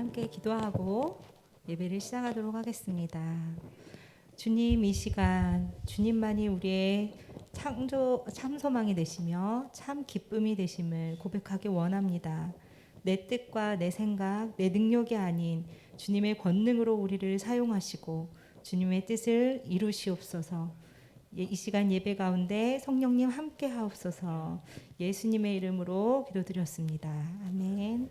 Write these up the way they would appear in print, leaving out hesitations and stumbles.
함께 기도하고 예배를 시작하도록 하겠습니다. 주님, 이 시간 주님만이 우리의 참 소망이 되시며 참 기쁨이 되심을 고백하기 원합니다. 내 뜻과 내 생각, 내 능력이 아닌 주님의 권능으로 우리를 사용하시고 주님의 뜻을 이루시옵소서. 이 시간 예배 가운데 성령님 함께 하옵소서. 예수님의 이름으로 기도드렸습니다. 아멘.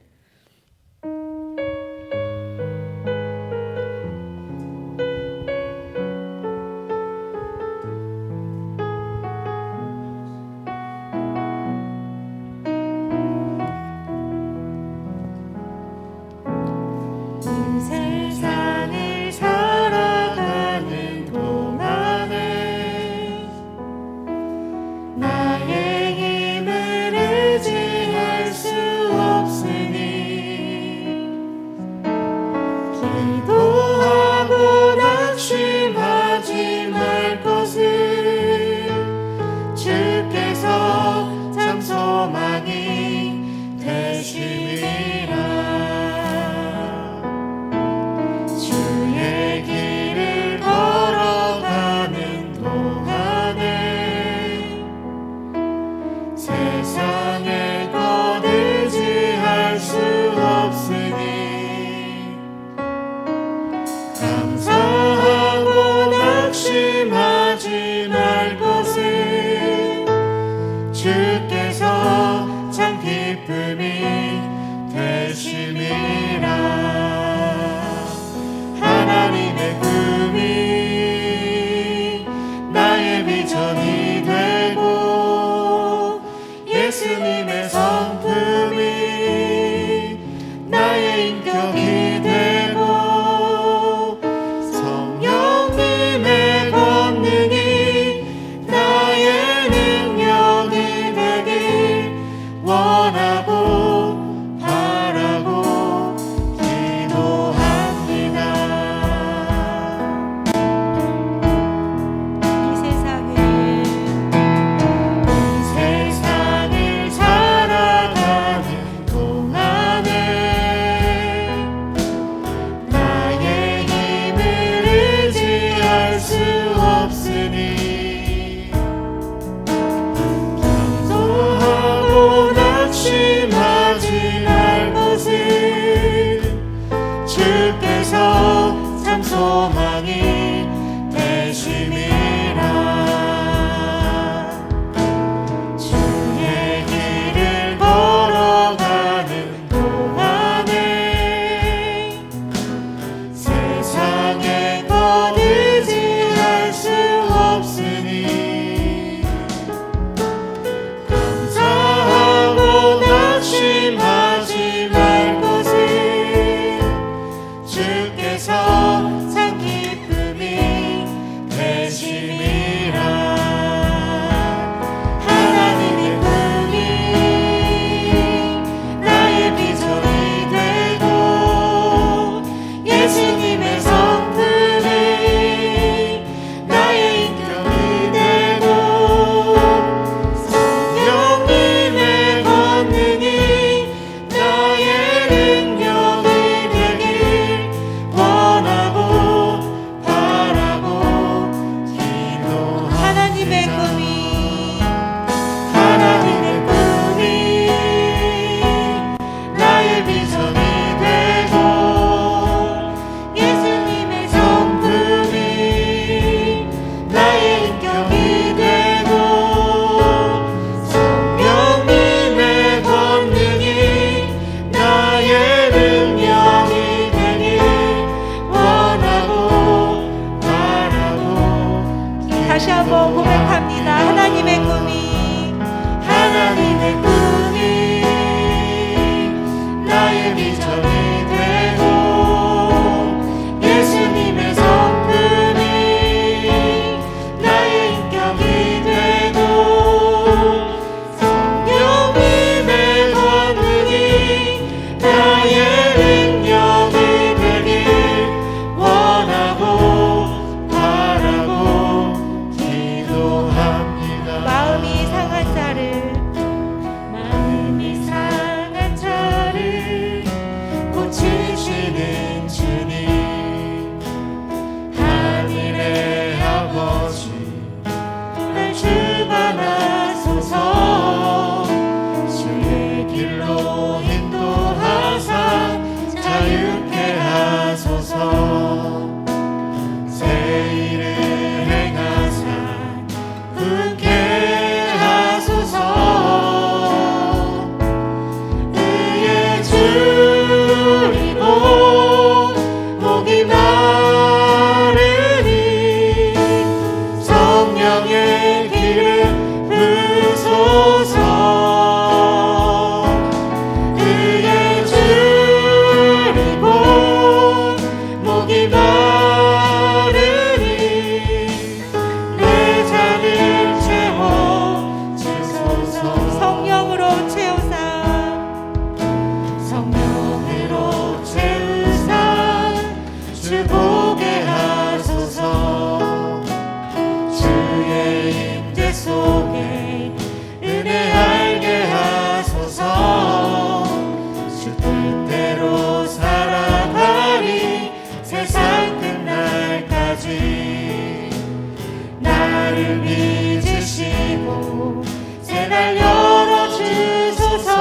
나를 빚으시고 새날 열어주소서.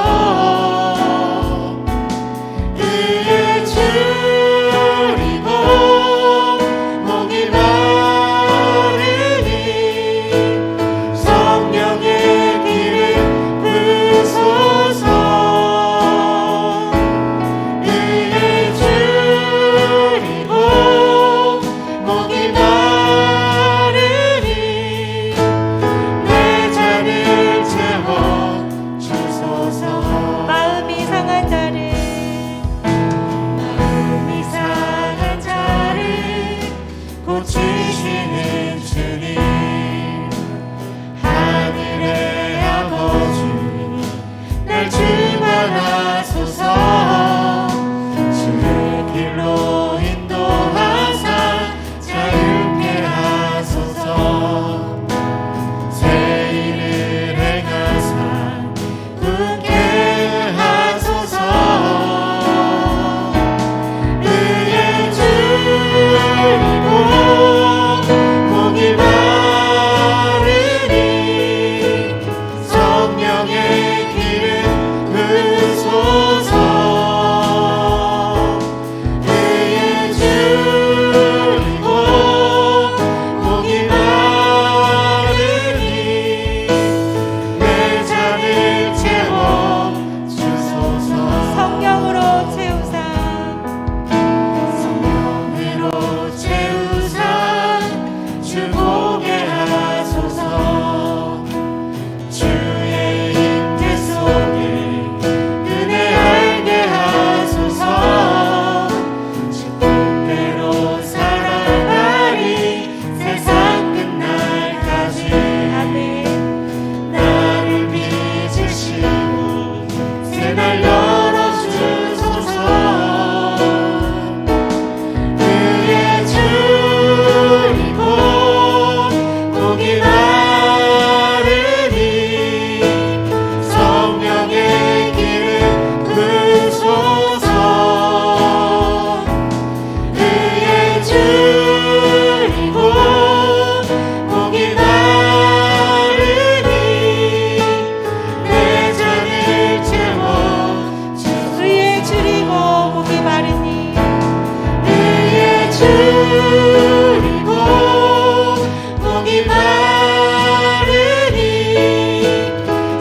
의에 줄이고 목이 마르니 성령의 길을 부소서. 의에 줄이고 목이 마르니 내 잔을 채워주소서. 마음이 상한 자를 고치시는 주님, 하늘의 아버지 날 주관하소서. 주의 길로 인도하사 자유케 하소서. 새 일을 행하사 웃게 하소서. 의에 줄이고 목이 마르니 성령의 길을 부소서. 의에 줄이고 목이 마르니 내 잔을 채워주소서. 성령으로 채우사 성령으로 채우사 주 보게 하소서. 주의 임재 속에 은혜 알게 하소서. 주 뜻대로 살아가리 세상 끝날까지. 아멘. 나를 빚으시고 새날 열어주소서. 의에 줄이고 목이 마르니 성령의 길을 부소서. 의에 줄이고 목이 마르니 내 잔을 채워주소서. 의에 줄이고 목이 마르니 의에 줄이고 목이 마르니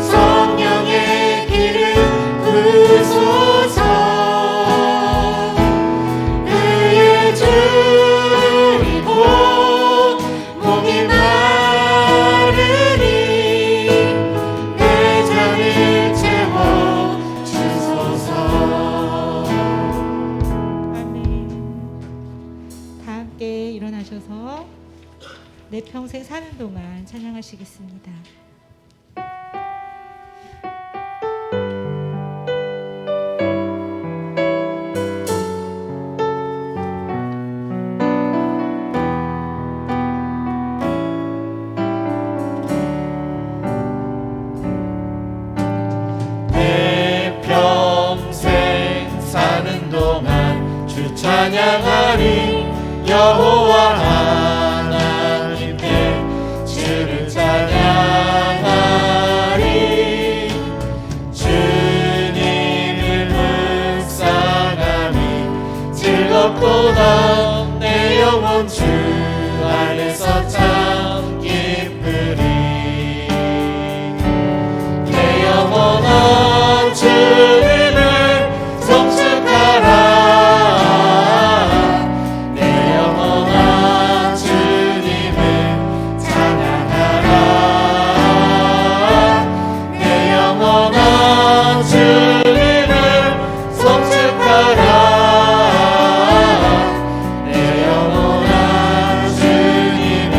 성령의 길을 부소서. 의에 줄이고 목이 마르니 내 잔을 채워주소서. 아멘. 다 함께 일어나셔서 내 평생 사는 동안 찬양하시겠습니다. 내 평생 사는 동안 주 찬양하리. 여호와 하나님께 주를 찬양하리. 주님을 묵상하니 즐겁도다. 내 영혼 주 안에서 참 기쁘리. 내 영혼아 주님을 성축하라. 내 영혼아 주님을 찬양하라. 내 영혼아 주님을 성축하라. 내 영혼아 주님을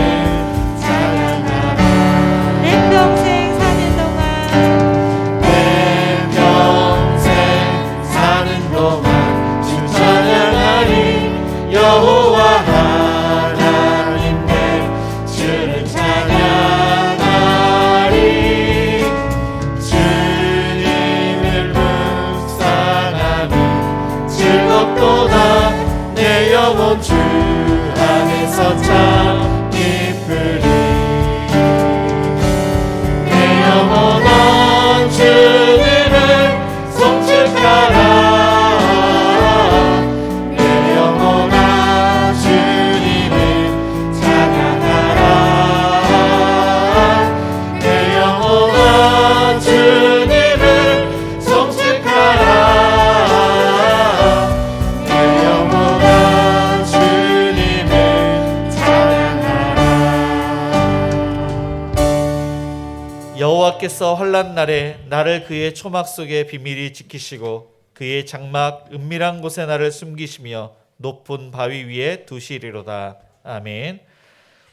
여호와께서 환난 날에 나를 그의 초막 속에 비밀히 지키시고 그의 장막 은밀한 곳에 나를 숨기시며 높은 바위 위에 두시리로다. 아멘.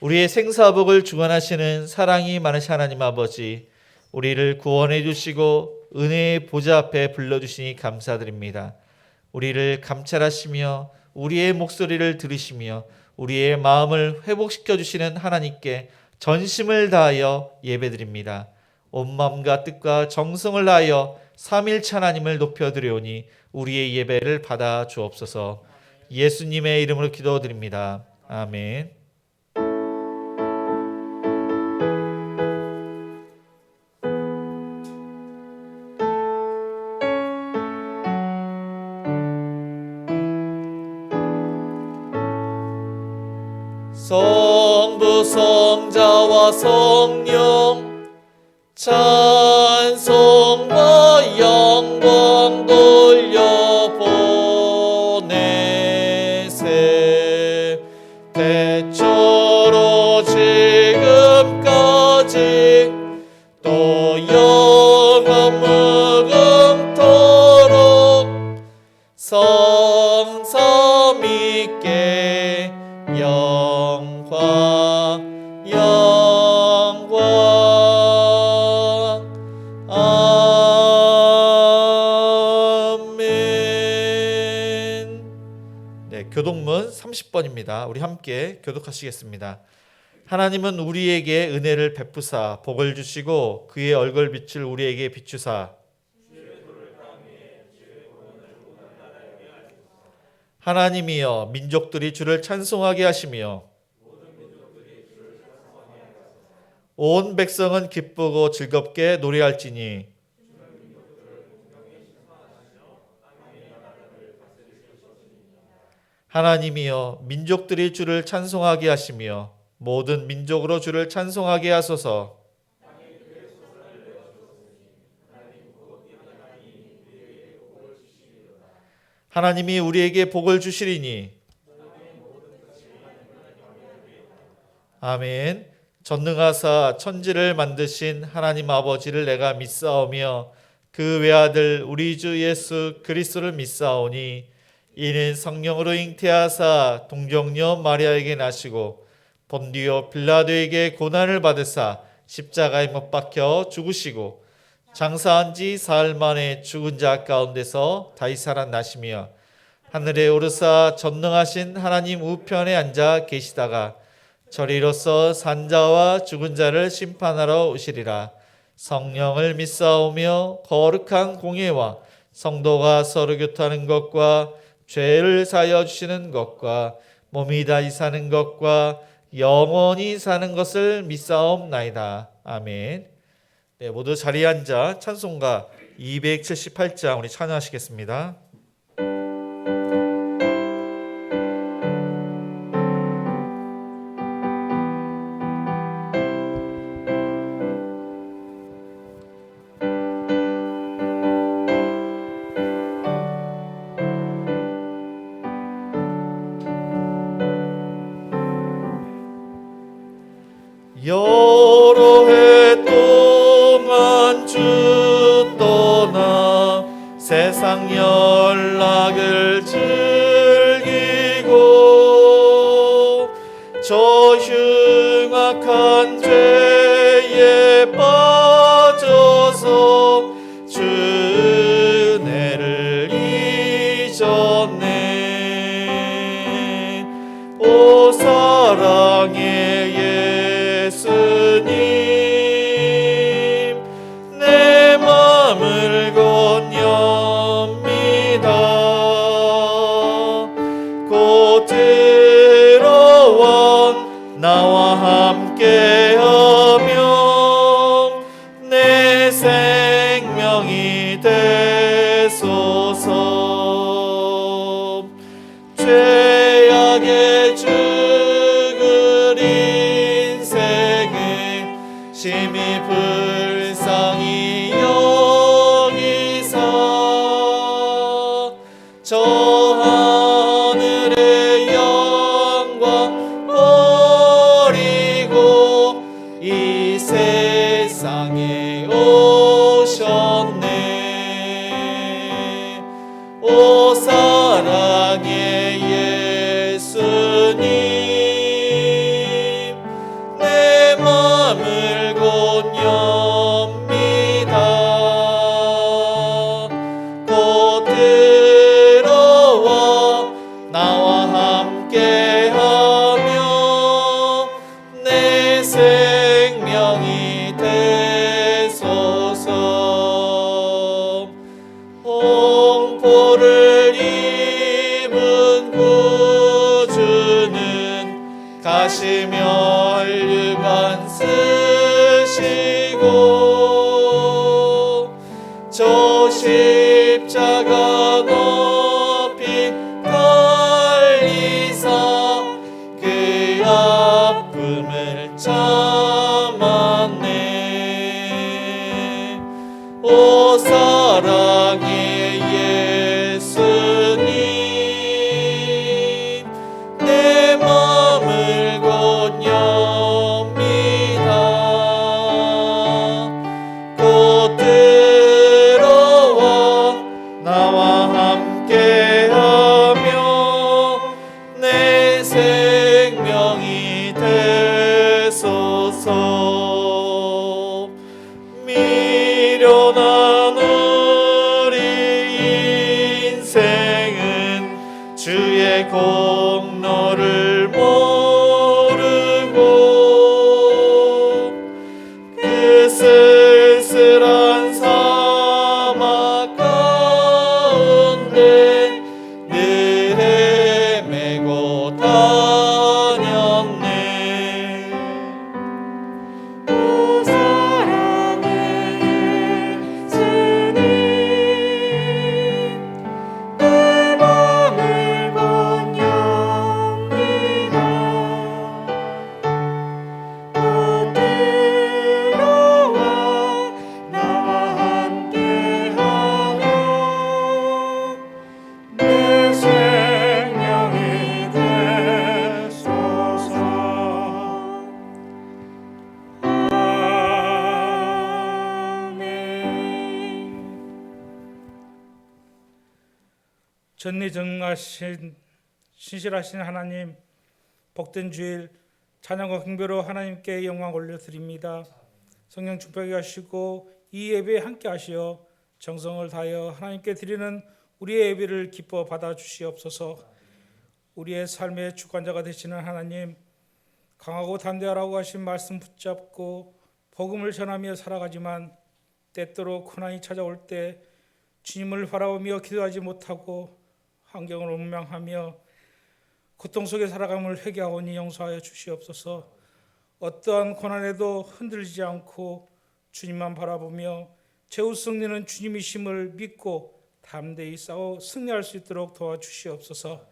우리의 생사복을 주관하시는 사랑이 많으신 하나님 아버지, 우리를 구원해 주시고 은혜의 보좌 앞에 불러주시니 감사드립니다. 우리를 감찰하시며 우리의 목소리를 들으시며 우리의 마음을 회복시켜 주시는 하나님께 전심을 다하여 예배드립니다. 온 마음과 뜻과 정성을 다하여 삼일체 하나님을 높여드리오니 우리의 예배를 받아 주옵소서. 예수님의 이름으로 기도드립니다. 아멘. 성부 성자와 성령 찬송과 영광 돌려보내세. 대초로 지금까지 또 영원 무궁토록 성삼 있게 영광 영광. 아멘. 네, 교독문 30번입니다. 우리 함께 교독하시겠습니다. 하나님은 우리에게 은혜를 베푸사 복을 주시고 그의 얼굴빛을 우리에게 비추사 하나님이여 민족들이 주를 찬송하게 하시며 온 백성은 기쁘고 즐겁게 노래할지니 하나님이여 민족들이 주를 찬송하게 하시며 모든 민족으로 주를 찬송하게 하소서. 하나님이 우리에게 복을 주시리니 아멘. 전능하사 천지를 만드신 하나님 아버지를 내가 믿사오며 그 외아들 우리 주 예수 그리스도를 믿사오니 이는 성령으로 잉태하사 동정녀 마리아에게 나시고 본디오 빌라도에게 고난을 받으사 십자가에 못 박혀 죽으시고 장사한 지 사흘 만에 죽은 자 가운데서 다시 살아나시며 하늘에 오르사 전능하신 하나님 우편에 앉아 계시다가 저리로서 산자와 죽은 자를 심판하러 오시리라. 성령을 믿사오며 거룩한 공예와 성도가 서로 교통하는 것과 죄를 사하여 주시는 것과 몸이 다시 사는 것과 영원히 사는 것을 믿사옵나이다. 아멘. 네, 모두 자리에 앉아 찬송가 278장 우리 찬양하시겠습니다. 여러 해 동안 주 떠나 세상 연락을 즐기고 저 흉악한 죄에 빠져서 주 은혜를 잊었네. 오 사랑의 예수님 내 맘을 건넵니다. 곧 들어와 나와 함께하며 내 생명이 되소서. 죄악의 죽을 인생을 심히 불쌍히 여기사 저 하늘의 영광 버리고 가시며 혈육안 쓰시고 저 십자가 높이 달리사 그 아픔을 참았네. 오 사랑의 예수님 내 맘을 곧 엽니다. 곧 들어와 나와 함께하며 내 생명이 되소서. 미련한 우리 인생은 주의 공로를 모르고 그 쓸쓸한 사막 가운데 늘 헤매고 다녔네. 오 사랑의 예수님 내 맘을 곧 엽니다. 곧 들어와 나와 함께하며 내 생명이 되소서. 아멘. 전리정하신 신실하신 하나님, 복된 주일 찬양과 경배로 하나님께 영광 올려드립니다. 성령 충만하게 하시고 이 예배에 함께 하시어 정성을 다하여 하나님께 드리는 우리의 예배를 기뻐 받아 주시옵소서. 우리의 삶의 주관자가 되시는 하나님, 강하고 담대하라고 하신 말씀 붙잡고 복음을 전하며 살아가지만 때때로 고난이 찾아올 때 주님을 바라보며 기도하지 못하고 환경을 원망하며 고통 속에 살아감을 회개하오니 용서하여 주시옵소서. 어떠한 고난에도 흔들리지 않고 주님만 바라보며 최후 승리는 주님이심을 믿고 담대히 싸워 승리할 수 있도록 도와주시옵소서.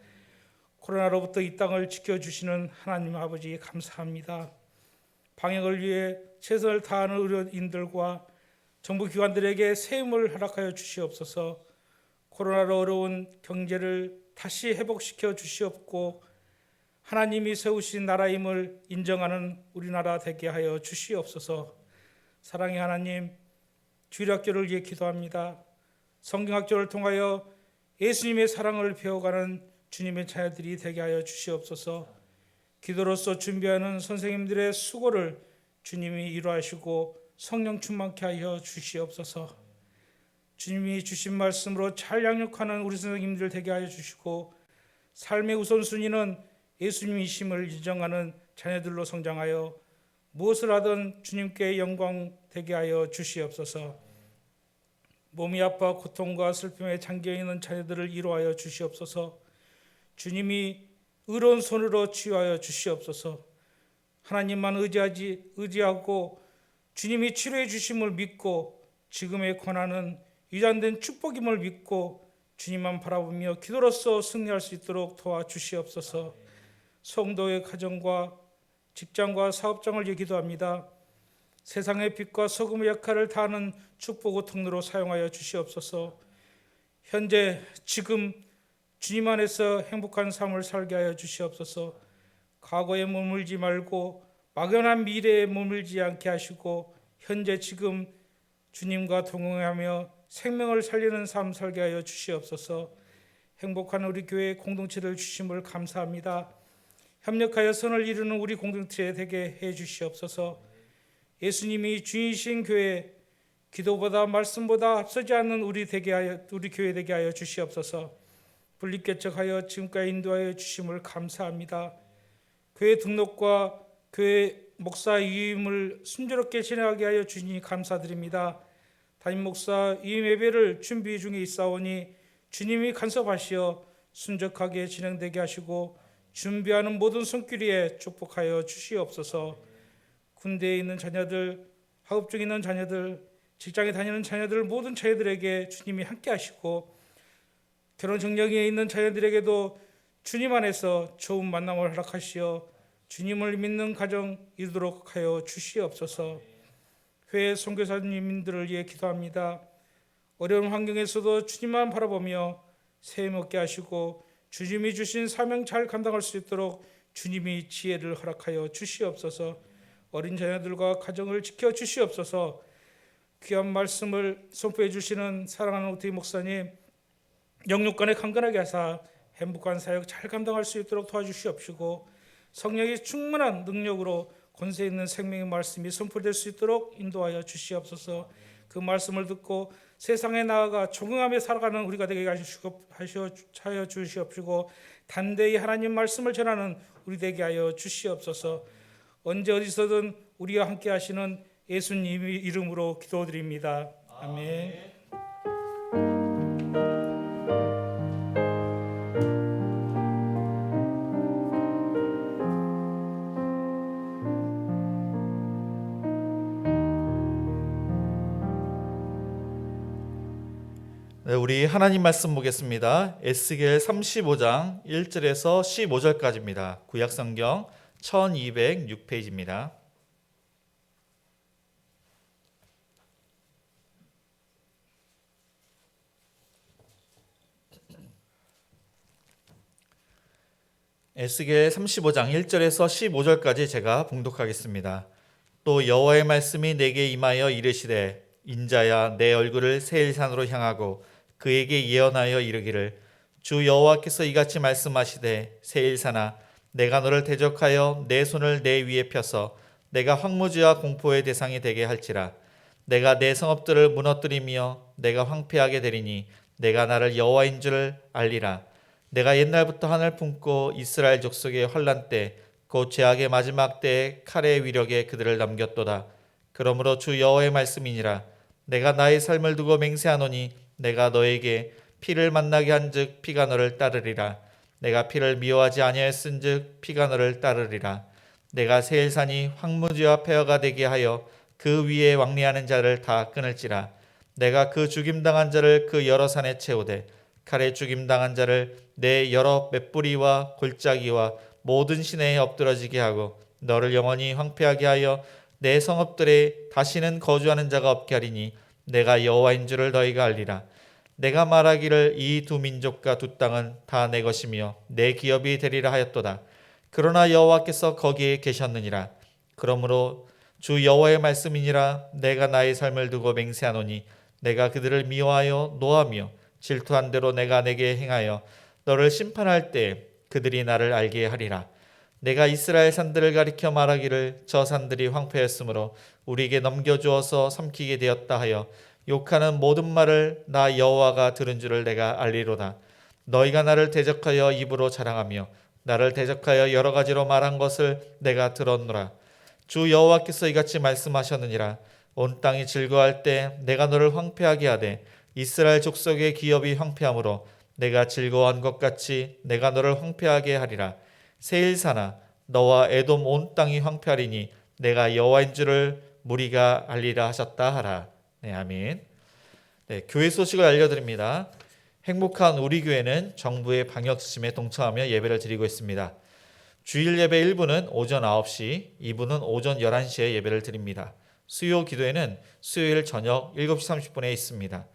코로나로부터 이 땅을 지켜주시는 하나님 아버지 감사합니다. 방역을 위해 최선을 다하는 의료인들과 정부 기관들에게 새 힘을 허락하여 주시옵소서. 코로나로 어려운 경제를 다시 회복시켜 주시옵고 하나님이 세우신 나라임을 인정하는 우리나라 되게 하여 주시옵소서. 사랑의 하나님, 주일학교를 위해 기도합니다. 성경학교를 통하여 예수님의 사랑을 배워가는 주님의 자녀들이 되게 하여 주시옵소서. 기도로서 준비하는 선생님들의 수고를 주님이 이루하시고 성령 충만케 하여 주시옵소서. 주님이 주신 말씀으로 잘 양육하는 우리 선생님들 되게 하여 주시고 삶의 우선순위는 예수님이심을 인정하는 자녀들로 성장하여 무엇을 하든 주님께 영광 되게 하여 주시옵소서. 몸이 아파 고통과 슬픔에 잠겨있는 자녀들을 위로하여 주시옵소서. 주님이 의로운 손으로 치유하여 주시옵소서. 하나님만 의지하고 주님이 치료해 주심을 믿고 지금의 고난은 유산된 축복임을 믿고 주님만 바라보며 기도로서 승리할 수 있도록 도와주시옵소서. 성도의 가정과 직장과 사업장을 위해 기도합니다. 세상의 빛과 소금의 역할을 다하는 축복의 통로로 사용하여 주시옵소서. 현재 지금 주님 안에서 행복한 삶을 살게 하여 주시옵소서. 과거에 머물지 말고 막연한 미래에 머물지 않게 하시고 현재 지금 주님과 동행하며 생명을 살리는 삶 살게 하여 주시옵소서. 행복한 우리 교회 공동체를 주심을 감사합니다. 협력하여 선을 이루는 우리 공동체 되게 해 주시옵소서. 예수님이 주이신 교회, 기도보다 말씀보다 앞서지 않는 우리 교회 되게 하여 주시옵소서. 분립개척하여 지금까지 인도하여 주심을 감사합니다. 교회 등록과 교회 목사 위임을 순조롭게 진행하게 하여 주시니 감사드립니다. 담임 목사 위임 예배를 준비 중에 있사오니 주님이 간섭하시어 순적하게 진행되게 하시고 준비하는 모든 손길에 축복하여 주시옵소서. 군대에 있는 자녀들, 학업 중에 있는 자녀들, 직장에 다니는 자녀들, 모든 자녀들에게 주님이 함께 하시고, 결혼 정령에 있는 자녀들에게도 주님 안에서 좋은 만남을 허락하시어 주님을 믿는 가정 이루도록 하여 주시옵소서. 회의 선교사님들을 위해 기도합니다. 어려운 환경에서도 주님만 바라보며 세임 얻게 하시고 주님이 주신 사명 잘 감당할 수 있도록 주님이 지혜를 허락하여 주시옵소서. 어린 자녀들과 가정을 지켜 주시옵소서. 귀한 말씀을 선포해 주시는 사랑하는 오태희 목사님, 영육간에 강건하게 하사 행복한 사역 잘 감당할 수 있도록 도와주시옵시고, 성령의 충만한 능력으로 권세 있는 생명의 말씀이 선포될 수 있도록 인도하여 주시옵소서. 그 말씀을 듣고 세상에 나아가 적응하며 살아가는 우리가 되게 하여 주시옵시고, 단대히 하나님 말씀을 전하는 우리 되게 하여 주시옵소서. 언제 어디서든 우리와 함께 하시는 예수님의 이름으로 기도드립니다. 아멘. 네, 우리 하나님 말씀 보겠습니다. 에스겔 35장 1절에서 15절까지입니다. 구약성경 1206페이지입니다. 에스겔 35장 1절에서 15절까지 제가 봉독하겠습니다. 또 여호와의 말씀이 내게 임하여 이르시되, 인자야, 내 얼굴을 세일산으로 향하고 그에게 예언하여 이르기를, 주 여호와께서 이같이 말씀하시되, 세일산아, 내가 너를 대적하여 내 손을 내 위에 펴서 내가 황무지와 공포의 대상이 되게 할지라. 내가 내 성읍들을 무너뜨리며 내가 황폐하게 되리니 내가 나를 여호와인 줄을 알리라. 내가 옛날부터 한을 품고 이스라엘 족속의 환난 때 곧 죄악의 마지막 때에 칼의 위력에 그들을 넘겼도다. 그러므로 주 여호와의 말씀이니라. 내가 나의 삶을 두고 맹세하노니 내가 너에게 피를 만나게 한즉 피가 너를 따르리라. 내가 피를 미워하지 아니하였은즉 피가 너를 따르리라. 내가 세일산이 황무지와 폐허가 되게 하여 그 위에 왕래하는 자를 다 끊을지라. 내가 그 죽임당한 자를 그 여러 산에 채우되 칼에 죽임당한 자를 내 여러 맷뿌리와 골짜기와 모든 시내에 엎드러지게 하고 너를 영원히 황폐하게 하여 내 성읍들에 다시는 거주하는 자가 없게 하리니 내가 여호와인 줄을 너희가 알리라. 내가 말하기를 이 두 민족과 두 땅은 다 내 것이며 내 기업이 되리라 하였도다. 그러나 여호와께서 거기에 계셨느니라. 그러므로 주 여호와의 말씀이니라. 내가 나의 삶을 두고 맹세하노니 내가 그들을 미워하여 노하며 질투한 대로 내가 내게 행하여 너를 심판할 때 그들이 나를 알게 하리라. 내가 이스라엘 산들을 가리켜 말하기를 저 산들이 황폐했으므로 우리에게 넘겨주어서 삼키게 되었다 하여 욕하는 모든 말을 나 여호와가 들은 줄을 내가 알리로다. 너희가 나를 대적하여 입으로 자랑하며 나를 대적하여 여러 가지로 말한 것을 내가 들었노라. 주 여호와께서 이같이 말씀하셨느니라. 온 땅이 즐거워할 때 내가 너를 황폐하게 하되 이스라엘 족속의 기업이 황폐함으로 내가 즐거워한 것 같이 내가 너를 황폐하게 하리라. 세일산아, 너와 에돔 온 땅이 황폐하리니 내가 여호와인 줄을 무리가 알리라 하셨다 하라. 네, 아멘. 네, 교회 소식을 알려드립니다. 행복한 우리 교회는 정부의 방역 지침에 동참하며 예배를 드리고 있습니다. 주일 예배 1부는 오전 9시, 2부는 오전 11시에 예배를 드립니다. 수요 기도회는 수요일 저녁 7시 30분에 있습니다.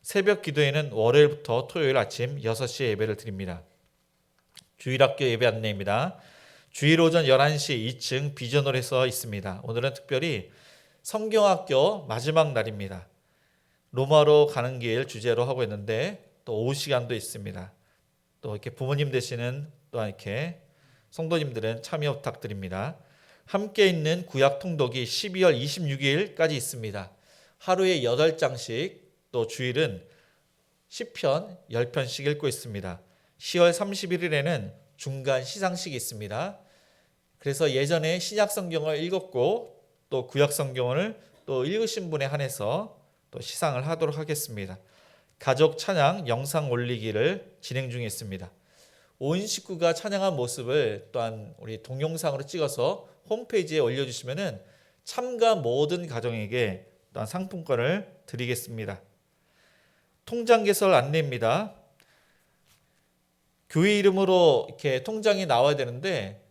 새벽 기도회는 월요일부터 토요일 아침 6시에 예배를 드립니다. 주일학교 예배 안내입니다. 주일 오전 11시 2층 비전홀에서 있습니다. 오늘은 특별히 성경학교 마지막 날입니다. 로마로 가는 길 주제로 하고 있는데 또 오후 시간도 있습니다. 또 이렇게 부모님 되시는 또한 이렇게 성도님들은 참여 부탁드립니다. 함께 있는 구약 통독이 12월 26일까지 있습니다. 하루에 8장씩, 또 주일은 10편, 10편씩 읽고 있습니다. 10월 31일에는 중간 시상식이 있습니다. 그래서 예전에 신약 성경을 읽었고 또 구약 성경을 또 읽으신 분에 한해서 또 시상을 하도록 하겠습니다. 가족 찬양 영상 올리기를 진행 중에 있습니다. 온 식구가 찬양한 모습을 또한 우리 동영상으로 찍어서 홈페이지에 올려주시면은 참가 모든 가정에게 또한 상품권을 드리겠습니다. 통장 개설 안내입니다. 교회 이름으로 이렇게 통장이 나와야 되는데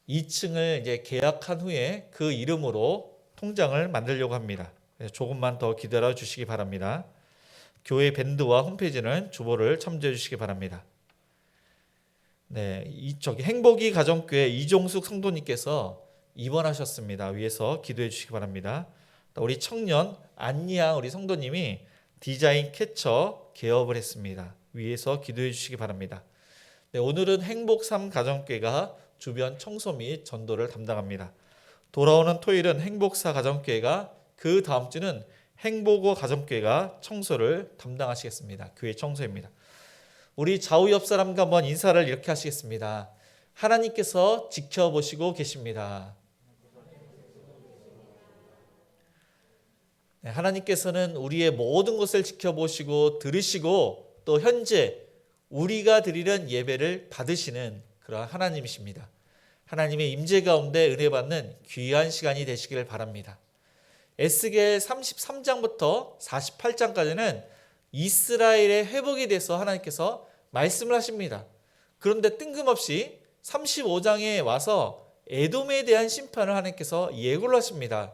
2층을 이제 계약한 후에 그 이름으로 통장을 만들려고 합니다. 조금만 더 기다려 주시기 바랍니다. 교회 밴드와 홈페이지는 주보를 참조해 주시기 바랍니다. 네, 저기 행복이 가정교회 이종숙 성도님께서 입원하셨습니다. 위에서 기도해 주시기 바랍니다. 또 우리 청년 안니양 우리 성도님이 디자인 캐쳐 개업을 했습니다. 위에서 기도해 주시기 바랍니다. 네, 오늘은 행복삼 가정교회가 주변 청소 및 전도를 담당합니다. 돌아오는 토요일은 행복사 가정교회가, 그 다음 주는 행복오 가정교회가 청소를 담당하시겠습니다. 교회 청소입니다. 우리 좌우 옆 사람과 한번 인사를 이렇게 하시겠습니다. 하나님께서 지켜보시고 계십니다. 네, 하나님께서는 우리의 모든 것을 지켜보시고 들으시고 또 현재 우리가 드리는 예배를 받으시는 그러한 하나님이십니다. 하나님의 임재 가운데 은혜 받는 귀한 시간이 되시기를 바랍니다. 에스겔 33장부터 48장까지는 이스라엘의 회복에 대해서 하나님께서 말씀을 하십니다. 그런데 뜬금없이 35장에 와서 에돔에 대한 심판을 하나님께서 예고를 하십니다.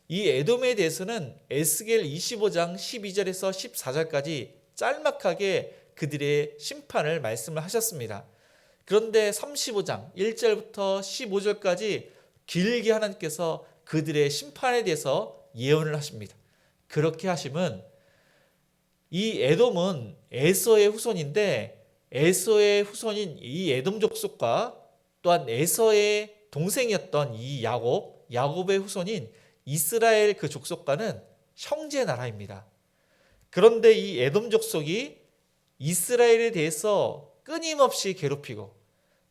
이 에돔에 대해서는 에스겔 25장 12절에서 14절까지 짤막하게 그들의 심판을 말씀을 하셨습니다. 그런데 35장 1절부터 15절까지 길게 하나님께서 그들의 심판에 대해서 예언을 하십니다. 그렇게 하심은 이 에돔은 에서의 후손인데 에서의 후손인 이 에돔 족속과 또한 에서의 동생이었던 이 야곱의 후손인 이스라엘 그 족속과는 형제 나라입니다. 그런데 이 에돔 족속이 이스라엘에 대해서 끊임없이 괴롭히고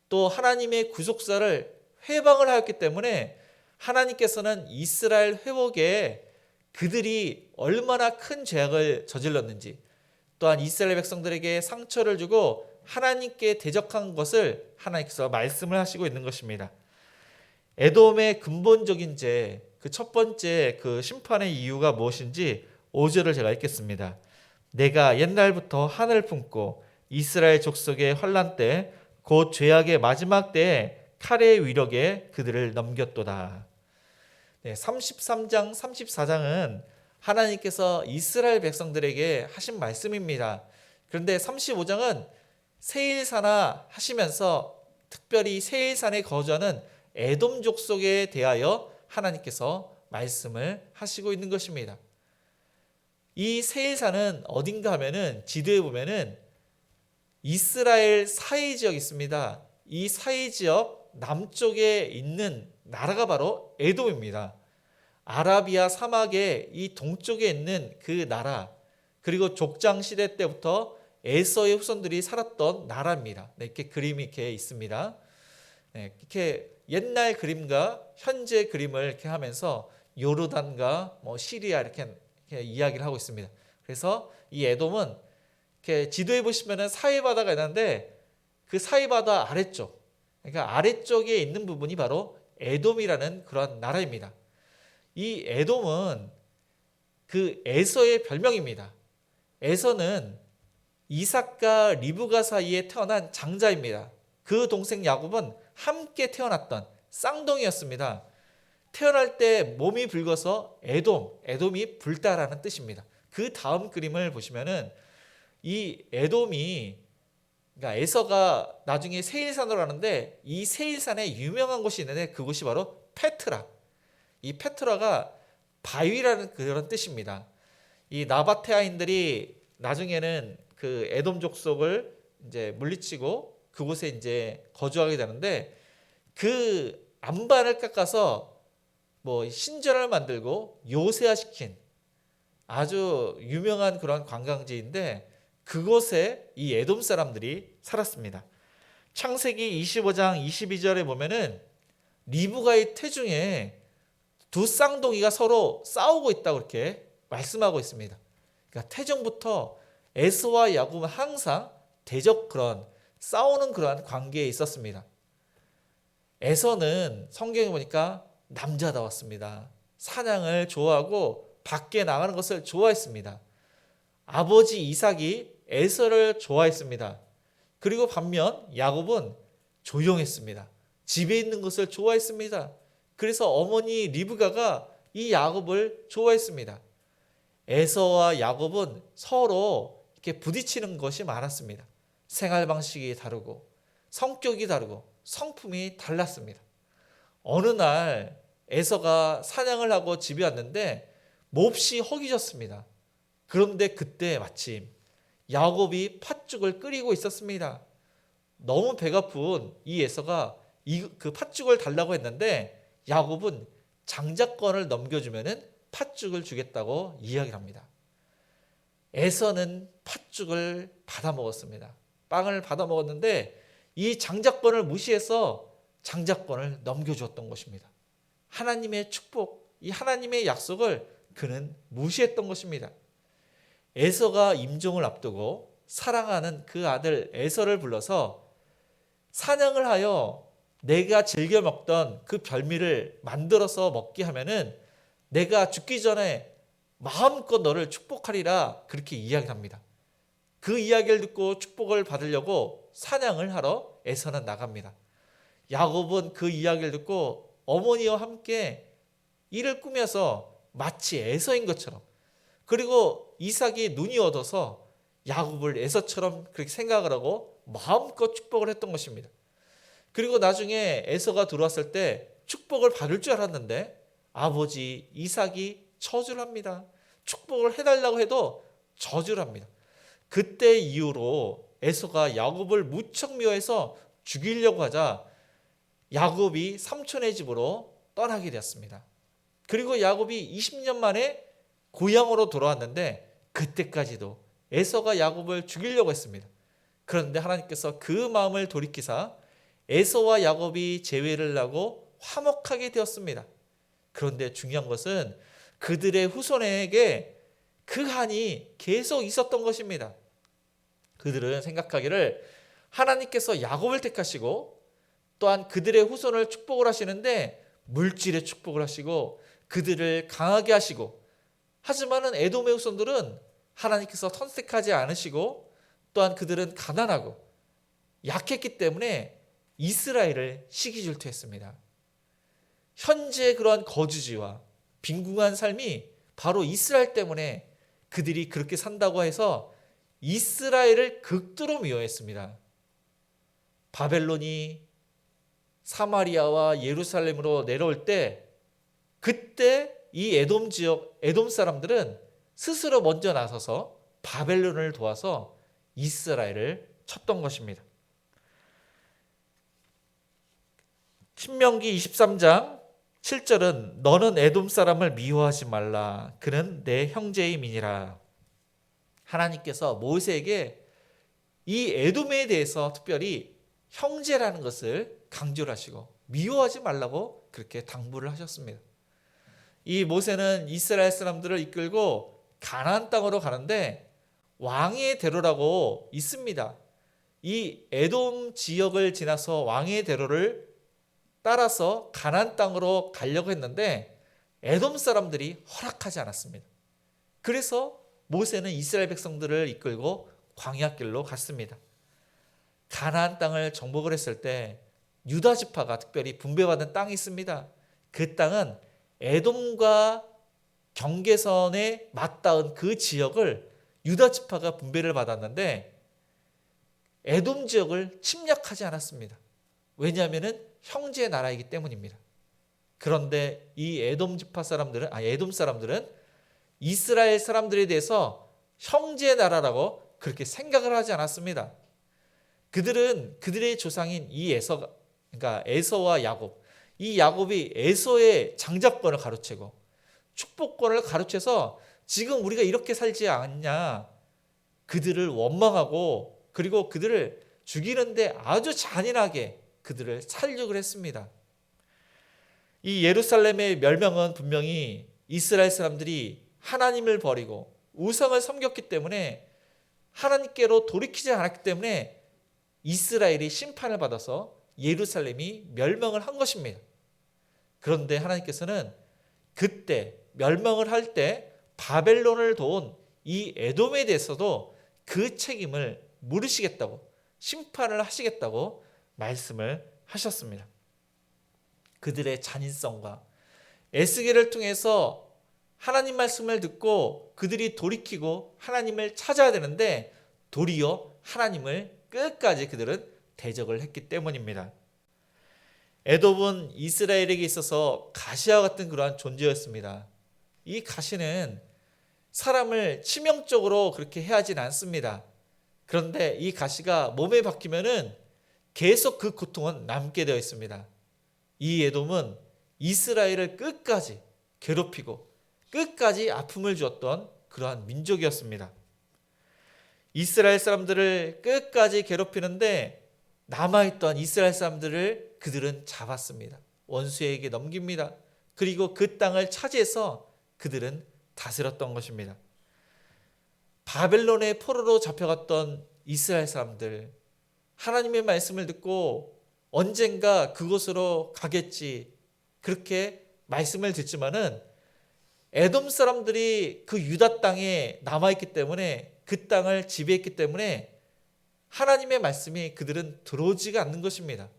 또 하나님의 구속사를 회방을 하였기 때문에 하나님께서는 이스라엘 회복에 그들이 얼마나 큰 죄악을 저질렀는지, 또한 이스라엘 백성들에게 상처를 주고 하나님께 대적한 것을 하나님께서 말씀을 하시고 있는 것입니다. 에돔의 근본적인 죄, 그 첫 번째 그 심판의 이유가 무엇인지 5절을 제가 읽겠습니다. 내가 옛날부터 한을 품고 이스라엘 족속의 환난 때 곧 죄악의 마지막 때에 칼의 위력에 그들을 넘겼도다. 네, 33장 34장은 하나님께서 이스라엘 백성들에게 하신 말씀입니다. 그런데 35장은 세일사나 하시면서 특별히 세일산에 거주하는 에돔 족속에 대하여 하나님께서 말씀을 하시고 있는 것입니다. 이 세일산은 어딘가 하면은 지도에 보면은 이스라엘 사해 지역이 있습니다. 이 사해 지역 남쪽에 있는 나라가 바로 에돔입니다. 아라비아 사막의 이 동쪽에 있는 그 나라, 그리고 족장 시대 때부터 에서의 후손들이 살았던 나라입니다. 네, 이렇게 그림이 이렇게 있습니다. 네, 이렇게 옛날 그림과 현재 그림을 이렇게 하면서 요르단과 시리아 이렇게 이야기를 하고 있습니다. 그래서 이 에돔은 이렇게 지도에 보시면은 사해 바다가 있는데 그 사해 바다 아래쪽, 그러니까 아래쪽에 있는 부분이 바로 에돔이라는 그런 나라입니다. 이 에돔은 그 에서의 별명입니다. 에서는 이삭과 리브가 사이에 태어난 장자입니다. 그 동생 야곱은 함께 태어났던 쌍둥이였습니다. 태어날 때 몸이 붉어서 에돔이 붉다라는 뜻입니다. 그 다음 그림을 보시면은 이 에돔이, 그러니까 에서가 나중에 세일산으로 가는데 이 세일산에 유명한 곳이 있는데 그곳이 바로 페트라. 이 페트라가 바위라는 그런 뜻입니다. 이 나바테아인들이 나중에는 그 에돔 족속을 이제 물리치고 그곳에 이제 거주하게 되는데 그 안반을 깎아서 신전을 만들고 요새화시킨 아주 유명한 그런 관광지인데 그곳에 이 에돔 사람들이 살았습니다. 창세기 25장 22절에 보면은 리브가의 태중에 두 쌍둥이가 서로 싸우고 있다고 이렇게 말씀하고 있습니다. 그러니까 태중부터 에서와 야곱은 항상 대적 그런 싸우는 그러한 관계에 있었습니다. 에서는 성경에 보니까 남자다웠습니다. 사냥을 좋아하고 밖에 나가는 것을 좋아했습니다. 아버지 이삭이 에서를 좋아했습니다. 그리고 반면 야곱은 조용했습니다. 집에 있는 것을 좋아했습니다. 그래서 어머니 리브가가 이 야곱을 좋아했습니다. 에서와 야곱은 서로 이렇게 부딪히는 것이 많았습니다. 생활 방식이 다르고 성격이 다르고 성품이 달랐습니다. 어느 날 에서가 사냥을 하고 집에 왔는데 몹시 허기졌습니다. 그런데 그때 마침 야곱이 팥죽을 끓이고 있었습니다. 너무 배고픈 이 에서가 그 팥죽을 달라고 했는데 야곱은 장자권을 넘겨주면은 팥죽을 주겠다고 이야기를 합니다. 에서는 팥죽을 받아 먹었습니다. 빵을 받아 먹었는데 이 장자권을 무시해서 장자권을 넘겨주었던 것입니다. 하나님의 축복, 이 하나님의 약속을 그는 무시했던 것입니다. 에서가 임종을 앞두고 사랑하는 그 아들 에서를 불러서 사냥을 하여 내가 즐겨 먹던 그 별미를 만들어서 먹게 하면은 내가 죽기 전에 마음껏 너를 축복하리라, 그렇게 이야기를 합니다. 그 이야기를 듣고 축복을 받으려고 사냥을 하러 에서는 나갑니다. 야곱은 그 이야기를 듣고 어머니와 함께 이를 꾸며서 마치 에서인 것처럼, 그리고 이삭이 눈이 어둬서 야곱을 에서처럼 그렇게 생각을 하고 마음껏 축복을 했던 것입니다. 그리고 나중에 에서가 들어왔을 때 축복을 받을 줄 알았는데 아버지 이삭이 저주를 합니다. 축복을 해달라고 해도 저주를 합니다. 그때 이후로 에서가 야곱을 무척 미워해서 죽이려고 하자 야곱이 삼촌의 집으로 떠나게 되었습니다. 그리고 야곱이 20년 만에 고향으로 돌아왔는데 그때까지도 에서가 야곱을 죽이려고 했습니다. 그런데 하나님께서 그 마음을 돌이키사 에서와 야곱이 재회를 하고 화목하게 되었습니다. 그런데 중요한 것은 그들의 후손에게 그 한이 계속 있었던 것입니다. 그들은 생각하기를 하나님께서 야곱을 택하시고 또한 그들의 후손을 축복을 하시는데 물질의 축복을 하시고 그들을 강하게 하시고, 하지만은 에돔의 후손들은 하나님께서 선택하지 않으시고 또한 그들은 가난하고 약했기 때문에 이스라엘을 시기질투했습니다. 현재 그러한 거주지와 빈궁한 삶이 바로 이스라엘 때문에 그들이 그렇게 산다고 해서 이스라엘을 극도로 미워했습니다. 바벨론이 사마리아와 예루살렘으로 내려올 때 그때 이 에돔 지역, 에돔 사람들은 스스로 먼저 나서서 바벨론을 도와서 이스라엘을 쳤던 것입니다. 신명기 23장 7절은 너는 에돔 사람을 미워하지 말라. 그는 내 형제임이니라. 하나님께서 모세에게 이 에돔에 대해서 특별히 형제라는 것을 강조를 하시고 미워하지 말라고 그렇게 당부를 하셨습니다. 이 모세는 이스라엘 사람들을 이끌고 가나안 땅으로 가는데 왕의 대로라고 있습니다. 이 에돔 지역을 지나서 왕의 대로를 따라서 가나안 땅으로 가려고 했는데 에돔 사람들이 허락하지 않았습니다. 그래서 모세는 이스라엘 백성들을 이끌고 광야길로 갔습니다. 가나안 땅을 정복을 했을 때 유다 지파가 특별히 분배받은 땅이 있습니다. 그 땅은 에돔과 경계선에 맞닿은 그 지역을 유다 지파가 분배를 받았는데 에돔 지역을 침략하지 않았습니다. 왜냐하면 형제의 나라이기 때문입니다. 그런데 이 에돔 사람들은 이스라엘 사람들에 대해서 형제의 나라라고 그렇게 생각을 하지 않았습니다. 그들은 그들의 조상인 이 그러니까 에서와 야곱, 이 야곱이 에서의 장자권을 가로채고 축복권을 가로채서 지금 우리가 이렇게 살지 않냐, 그들을 원망하고 그리고 그들을 죽이는데 아주 잔인하게 그들을 살육을 했습니다. 이 예루살렘의 멸망은 분명히 이스라엘 사람들이 하나님을 버리고 우상을 섬겼기 때문에, 하나님께로 돌이키지 않았기 때문에 이스라엘이 심판을 받아서 예루살렘이 멸망을 한 것입니다. 그런데 하나님께서는 그때 멸망을 할 때 바벨론을 도운 이 에돔에 대해서도 그 책임을 물으시겠다고, 심판을 하시겠다고 말씀을 하셨습니다. 그들의 잔인성과 에스겔을 통해서 하나님 말씀을 듣고 그들이 돌이키고 하나님을 찾아야 되는데 도리어 하나님을 끝까지 그들은 대적을 했기 때문입니다. 에돔은 이스라엘에게 있어서 가시와 같은 그러한 존재였습니다. 이 가시는 사람을 치명적으로 그렇게 해하진 않습니다. 그런데 이 가시가 몸에 박히면은 계속 그 고통은 남게 되어 있습니다. 이 에돔은 이스라엘을 끝까지 괴롭히고 끝까지 아픔을 주었던 그러한 민족이었습니다. 이스라엘 사람들을 끝까지 괴롭히는데 남아있던 이스라엘 사람들을 그들은 잡았습니다. 원수에게 넘깁니다. 그리고 그 땅을 차지해서 그들은 다스렸던 것입니다. 바벨론의 포로로 잡혀갔던 이스라엘 사람들, 하나님의 말씀을 듣고 언젠가 그곳으로 가겠지 그렇게 말씀을 듣지만은 에돔 사람들이 그 유다 땅에 남아있기 때문에 그 땅을 지배했기 때문에 하나님의 말씀이 그들은 들어오지가 않는 것입니다.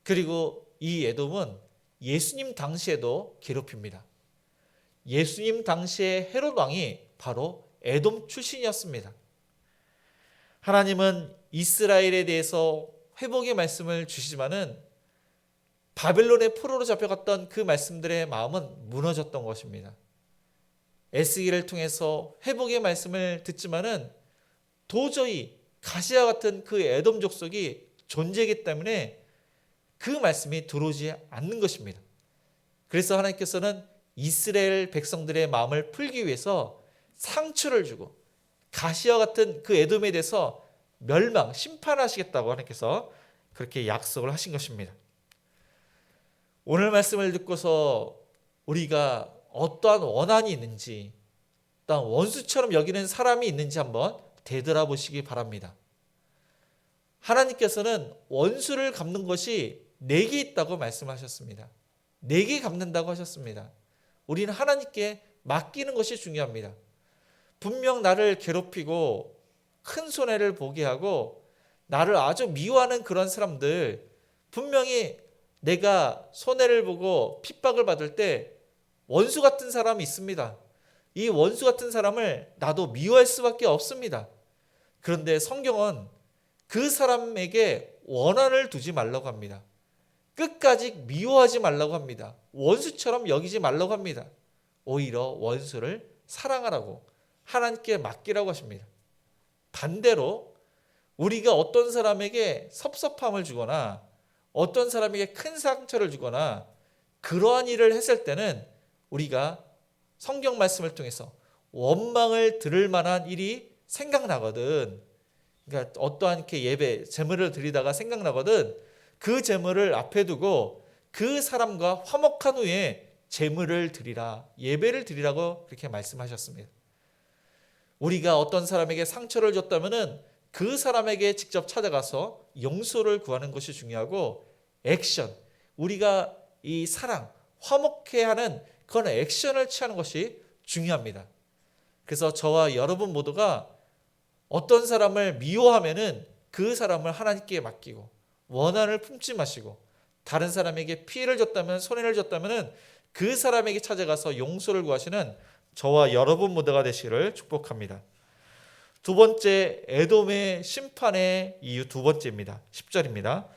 그리고 이 에돔은 예수님 당시에도 괴롭힙니다. 예수님 당시의 헤롯 왕이 바로 에돔 출신이었습니다. 하나님은 이스라엘에 대해서 회복의 말씀을 주시지만은 바벨론의 포로로 잡혀갔던 그 말씀들의 마음은 무너졌던 것입니다. 에스겔을 통해서 회복의 말씀을 듣지만은 도저히 가시와 같은 그 에돔 족속이 존재이기 때문에 그 말씀이 들어오지 않는 것입니다. 그래서 하나님께서는 이스라엘 백성들의 마음을 풀기 위해서 상처를 주고 가시와 같은 그 에돔에 대해서 멸망, 심판하시겠다고 하나님께서 그렇게 약속을 하신 것입니다. 오늘 말씀을 듣고서 우리가 어떠한 원한이 있는지, 어떠한 원수처럼 여기는 사람이 있는지 한번 되돌아보시기 바랍니다. 하나님께서는 원수를 갚는 것이 내게 있다고 말씀하셨습니다. 내게 갚는다고 하셨습니다. 우리는 하나님께 맡기는 것이 중요합니다. 분명 나를 괴롭히고 큰 손해를 보게 하고 나를 아주 미워하는 그런 사람들, 분명히 내가 손해를 보고 핍박을 받을 때 원수 같은 사람이 있습니다. 이 원수 같은 사람을 나도 미워할 수밖에 없습니다. 그런데 성경은 그 사람에게 원한을 두지 말라고 합니다. 끝까지 미워하지 말라고 합니다. 원수처럼 여기지 말라고 합니다. 오히려 원수를 사랑하라고 하나님께 맡기라고 하십니다. 반대로 우리가 어떤 사람에게 섭섭함을 주거나 어떤 사람에게 큰 상처를 주거나 그러한 일을 했을 때는 우리가 성경 말씀을 통해서 원망을 들을 만한 일이 생각나거든. 그러니까 어떠한 이렇게 예배, 제물을 드리다가 생각나거든. 그 제물을 앞에 두고 그 사람과 화목한 후에 제물을 드리라, 예배를 드리라고 그렇게 말씀하셨습니다. 우리가 어떤 사람에게 상처를 줬다면은 그 사람에게 직접 찾아가서 용서를 구하는 것이 중요하고 액션, 우리가 이 사랑, 화목해 하는 그런 액션을 취하는 것이 중요합니다. 그래서 저와 여러분 모두가 어떤 사람을 미워하면은 그 사람을 하나님께 맡기고 원한을 품지 마시고 다른 사람에게 피해를 줬다면 손해를 줬다면은 그 사람에게 찾아가서 용서를 구하시는 저와 여러분 모두가 되시기를 축복합니다. 두 번째, 에돔의 심판의 이유 두 번째입니다. 10절입니다.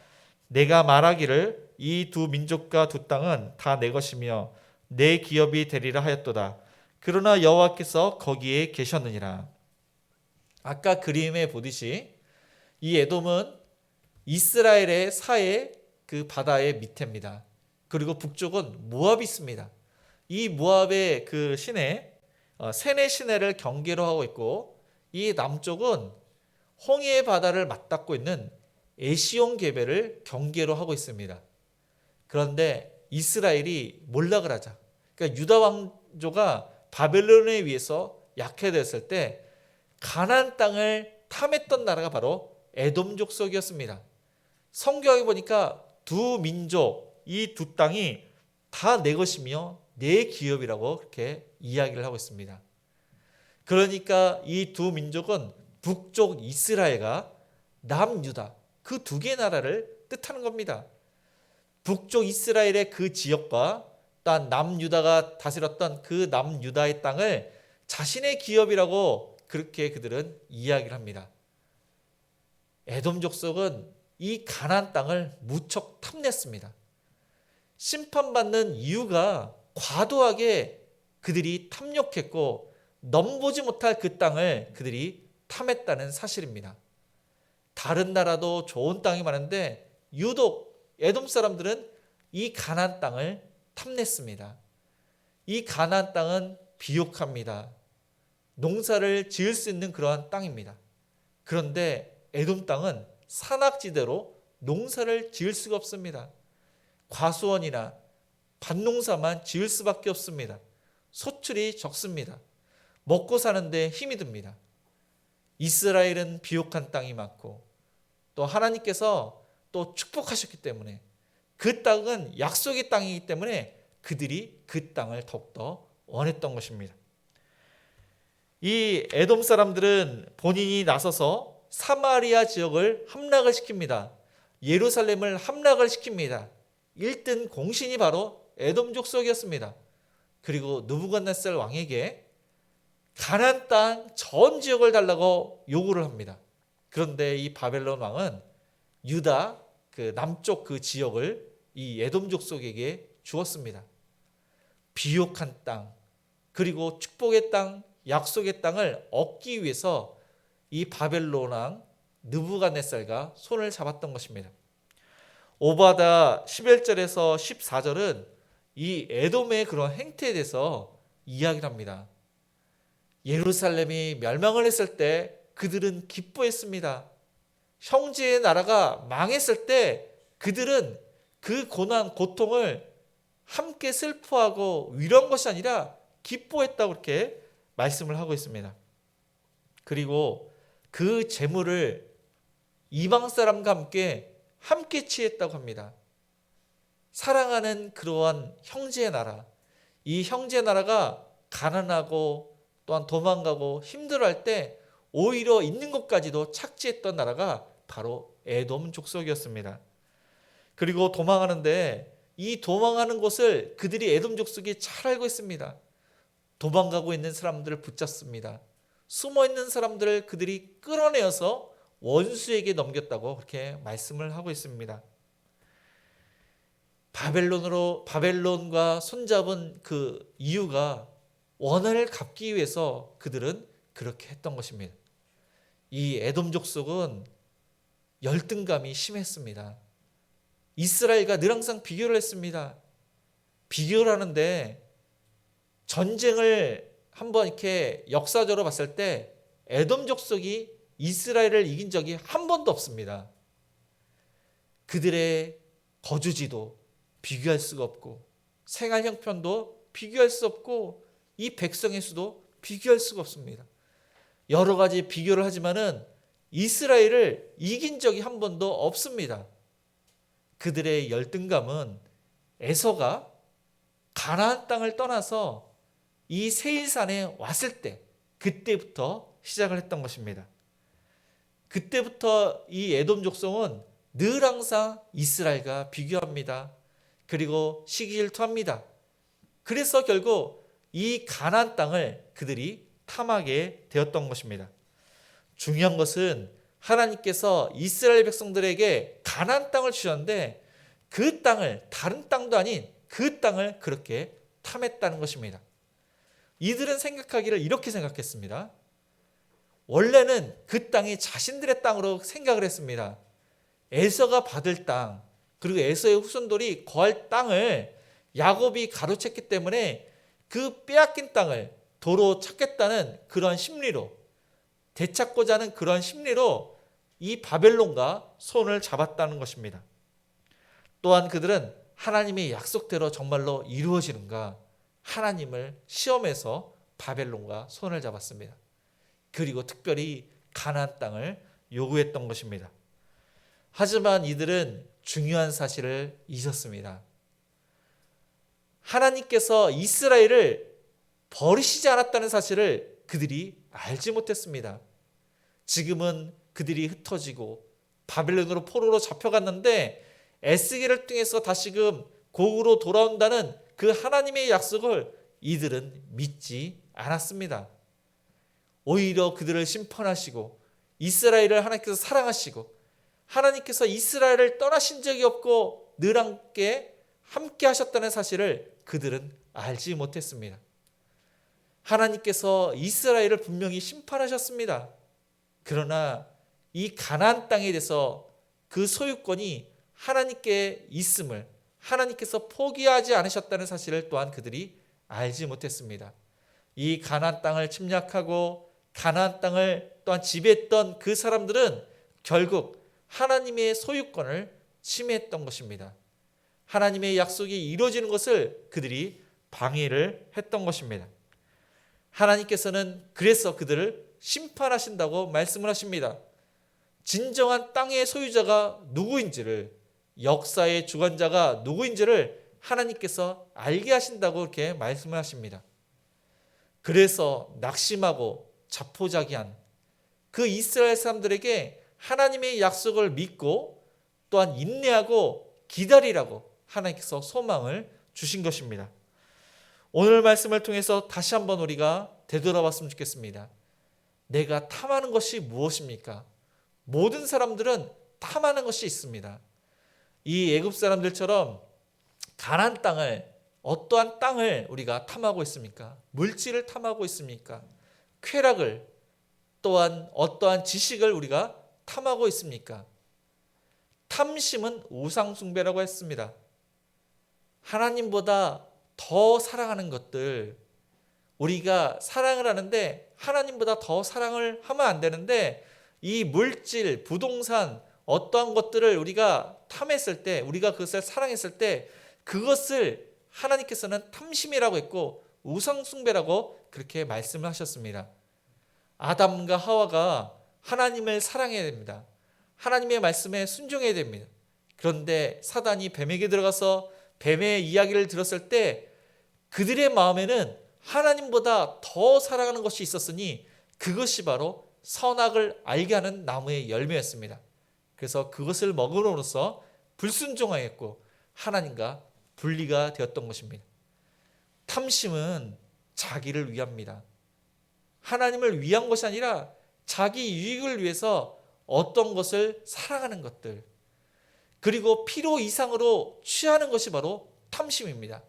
내가 말하기를 이 두 민족과 두 땅은 다 내 것이며 내 기업이 되리라 하였도다. 그러나 여호와께서 거기에 계셨느니라. 아까 그림에 보듯이 이 에돔은 이스라엘의 사해 그 바다의 밑에입니다. 그리고 북쪽은 모압이 있습니다. 이 모압의 그 시내, 세네 시내를 경계로 하고 있고 이 남쪽은 홍해의 바다를 맞닿고 있는 에시온 계배를 경계로 하고 있습니다. 그런데 이스라엘이 몰락을 하자, 그러니까 유다 왕조가 바벨론에 의해서 약해졌을 때 가나안 땅을 탐했던 나라가 바로 에돔 족속이었습니다. 성경에 보니까 두 민족, 이 두 땅이 다 내 것이며 내 기업이라고 그렇게 이야기를 하고 있습니다. 그러니까 이 두 민족은 북쪽 이스라엘과 남유다, 그 두 개의 나라를 뜻하는 겁니다. 북쪽 이스라엘의 그 지역과 또한 남유다가 다스렸던 그 남유다의 땅을 자신의 기업이라고 그렇게 그들은 이야기를 합니다. 에돔 족속은 이 가나안 땅을 무척 탐냈습니다. 심판받는 이유가 과도하게 그들이 탐욕했고 넘보지 못할 그 땅을 그들이 탐했다는 사실입니다. 다른 나라도 좋은 땅이 많은데 유독 에돔 사람들은 이 가나안 땅을 탐냈습니다. 이 가나안 땅은 비옥합니다. 농사를 지을 수 있는 그러한 땅입니다. 그런데 에돔 땅은 산악지대로 농사를 지을 수가 없습니다. 과수원이나 밭농사만 지을 수밖에 없습니다. 소출이 적습니다. 먹고 사는데 힘이 듭니다. 이스라엘은 비옥한 땅이 많고 또 하나님께서 또 축복하셨기 때문에 그 땅은 약속의 땅이기 때문에 그들이 그 땅을 더욱더 원했던 것입니다. 이 에돔 사람들은 본인이 나서서 사마리아 지역을 함락을 시킵니다. 예루살렘을 함락을 시킵니다. 1등 공신이 바로 에돔 족속이었습니다. 그리고 느부갓네살 왕에게 가나안 땅 전 지역을 달라고 요구를 합니다. 그런데 이 바벨론 왕은 유다 그 남쪽 그 지역을 이 에돔 족속에게 주었습니다. 비옥한 땅, 그리고 축복의 땅, 약속의 땅을 얻기 위해서 이 바벨론 왕 느부갓네살과 손을 잡았던 것입니다. 오바다 11절에서 14절은 이 에돔의 그런 행태에 대해서 이야기를 합니다. 예루살렘이 멸망을 했을 때 그들은 기뻐했습니다. 형제의 나라가 망했을 때 그들은 그 고난, 고통을 함께 슬퍼하고 위로한 것이 아니라 기뻐했다고 그렇게 말씀을 하고 있습니다. 그리고 그 재물을 이방 사람과 함께 취했다고 합니다. 사랑하는 그러한 형제의 나라, 이 형제의 나라가 가난하고 또한 도망가고 힘들어할 때 오히려 있는 것까지도 착취했던 나라가 바로 에돔 족속이었습니다. 그리고 도망하는데 이 도망하는 곳을 그들이 에돔 족속이 잘 알고 있습니다. 도망가고 있는 사람들을 붙잡습니다. 숨어 있는 사람들을 그들이 끌어내어서 원수에게 넘겼다고 그렇게 말씀을 하고 있습니다. 바벨론과 손잡은 그 이유가 원한을 갚기 위해서 그들은 그렇게 했던 것입니다. 이 에돔 족속은 열등감이 심했습니다. 이스라엘과 늘 항상 비교를 했습니다. 비교를 하는데 전쟁을 한번 이렇게 역사적으로 봤을 때 에돔 족속이 이스라엘을 이긴 적이 한 번도 없습니다. 그들의 거주지도 비교할 수가 없고 생활 형편도 비교할 수 없고 이 백성의 수도 비교할 수가 없습니다. 여러 가지 비교를 하지만은 이스라엘을 이긴 적이 한 번도 없습니다. 그들의 열등감은 에서가 가나안 땅을 떠나서 이 세일산에 왔을 때 그때부터 시작을 했던 것입니다. 그때부터 이 에돔 족속은 늘 항상 이스라엘과 비교합니다. 그리고 시기질투합니다. 그래서 결국 이 가나안 땅을 그들이 탐하게 되었던 것입니다. 중요한 것은 하나님께서 이스라엘 백성들에게 가나안 땅을 주셨는데 그 땅을 다른 땅도 아닌 그 땅을 그렇게 탐했다는 것입니다. 이들은 생각하기를 이렇게 생각했습니다. 원래는 그 땅이 자신들의 땅으로 생각을 했습니다. 에서가 받을 땅, 그리고 에서의 후손들이 거할 땅을 야곱이 가로챘기 때문에 그 빼앗긴 땅을 도로 찾겠다는 그런 심리로, 되찾고자 하는 그런 심리로 이 바벨론과 손을 잡았다는 것입니다. 또한 그들은 하나님의 약속대로 정말로 이루어지는가 하나님을 시험해서 바벨론과 손을 잡았습니다. 그리고 특별히 가나안 땅을 요구했던 것입니다. 하지만 이들은 중요한 사실을 잊었습니다. 하나님께서 이스라엘을 버리시지 않았다는 사실을 그들이 알지 못했습니다. 지금은 그들이 흩어지고 바벨론으로 포로로 잡혀갔는데 에스겔을 통해서 다시금 고국으로 돌아온다는 그 하나님의 약속을 이들은 믿지 않았습니다. 오히려 그들을 심판하시고 이스라엘을 하나님께서 사랑하시고 하나님께서 이스라엘을 떠나신 적이 없고 늘 함께 하셨다는 사실을 그들은 알지 못했습니다. 하나님께서 이스라엘을 분명히 심판하셨습니다. 그러나 이 가나안 땅에 대해서 그 소유권이 하나님께 있음을 하나님께서 포기하지 않으셨다는 사실을 또한 그들이 알지 못했습니다. 이 가나안 땅을 침략하고 가나안 땅을 또한 지배했던 그 사람들은 결국 하나님의 소유권을 침해했던 것입니다. 하나님의 약속이 이루어지는 것을 그들이 방해를 했던 것입니다. 하나님께서는 그래서 그들을 심판하신다고 말씀을 하십니다. 진정한 땅의 소유자가 누구인지를, 역사의 주관자가 누구인지를 하나님께서 알게 하신다고 이렇게 말씀을 하십니다. 그래서 낙심하고 자포자기한 그 이스라엘 사람들에게 하나님의 약속을 믿고 또한 인내하고 기다리라고 하나님께서 소망을 주신 것입니다. 오늘 말씀을 통해서 다시 한번 우리가 되돌아봤으면 좋겠습니다. 내가 탐하는 것이 무엇입니까? 모든 사람들은 탐하는 것이 있습니다. 이 애굽 사람들처럼 가나안 땅을, 어떠한 땅을 우리가 탐하고 있습니까? 물질을 탐하고 있습니까? 쾌락을, 또한 어떠한 지식을 우리가 탐하고 있습니까? 탐심은 우상숭배라고 했습니다. 하나님보다 더 사랑하는 것들, 우리가 사랑을 하는데 하나님보다 더 사랑을 하면 안 되는데 이 물질, 부동산, 어떠한 것들을 우리가 탐했을 때, 우리가 그것을 사랑했을 때 그것을 하나님께서는 탐심이라고 했고 우상숭배라고 그렇게 말씀을 하셨습니다. 아담과 하와가 하나님을 사랑해야 됩니다. 하나님의 말씀에 순종해야 됩니다. 그런데 사단이 뱀에게 들어가서 뱀의 이야기를 들었을 때 그들의 마음에는 하나님보다 더 사랑하는 것이 있었으니 그것이 바로 선악을 알게 하는 나무의 열매였습니다. 그래서 그것을 먹음으로써 불순종하였고 하나님과 분리가 되었던 것입니다. 탐심은 자기를 위합니다. 하나님을 위한 것이 아니라 자기 유익을 위해서 어떤 것을 사랑하는 것들, 그리고 필요 이상으로 취하는 것이 바로 탐심입니다.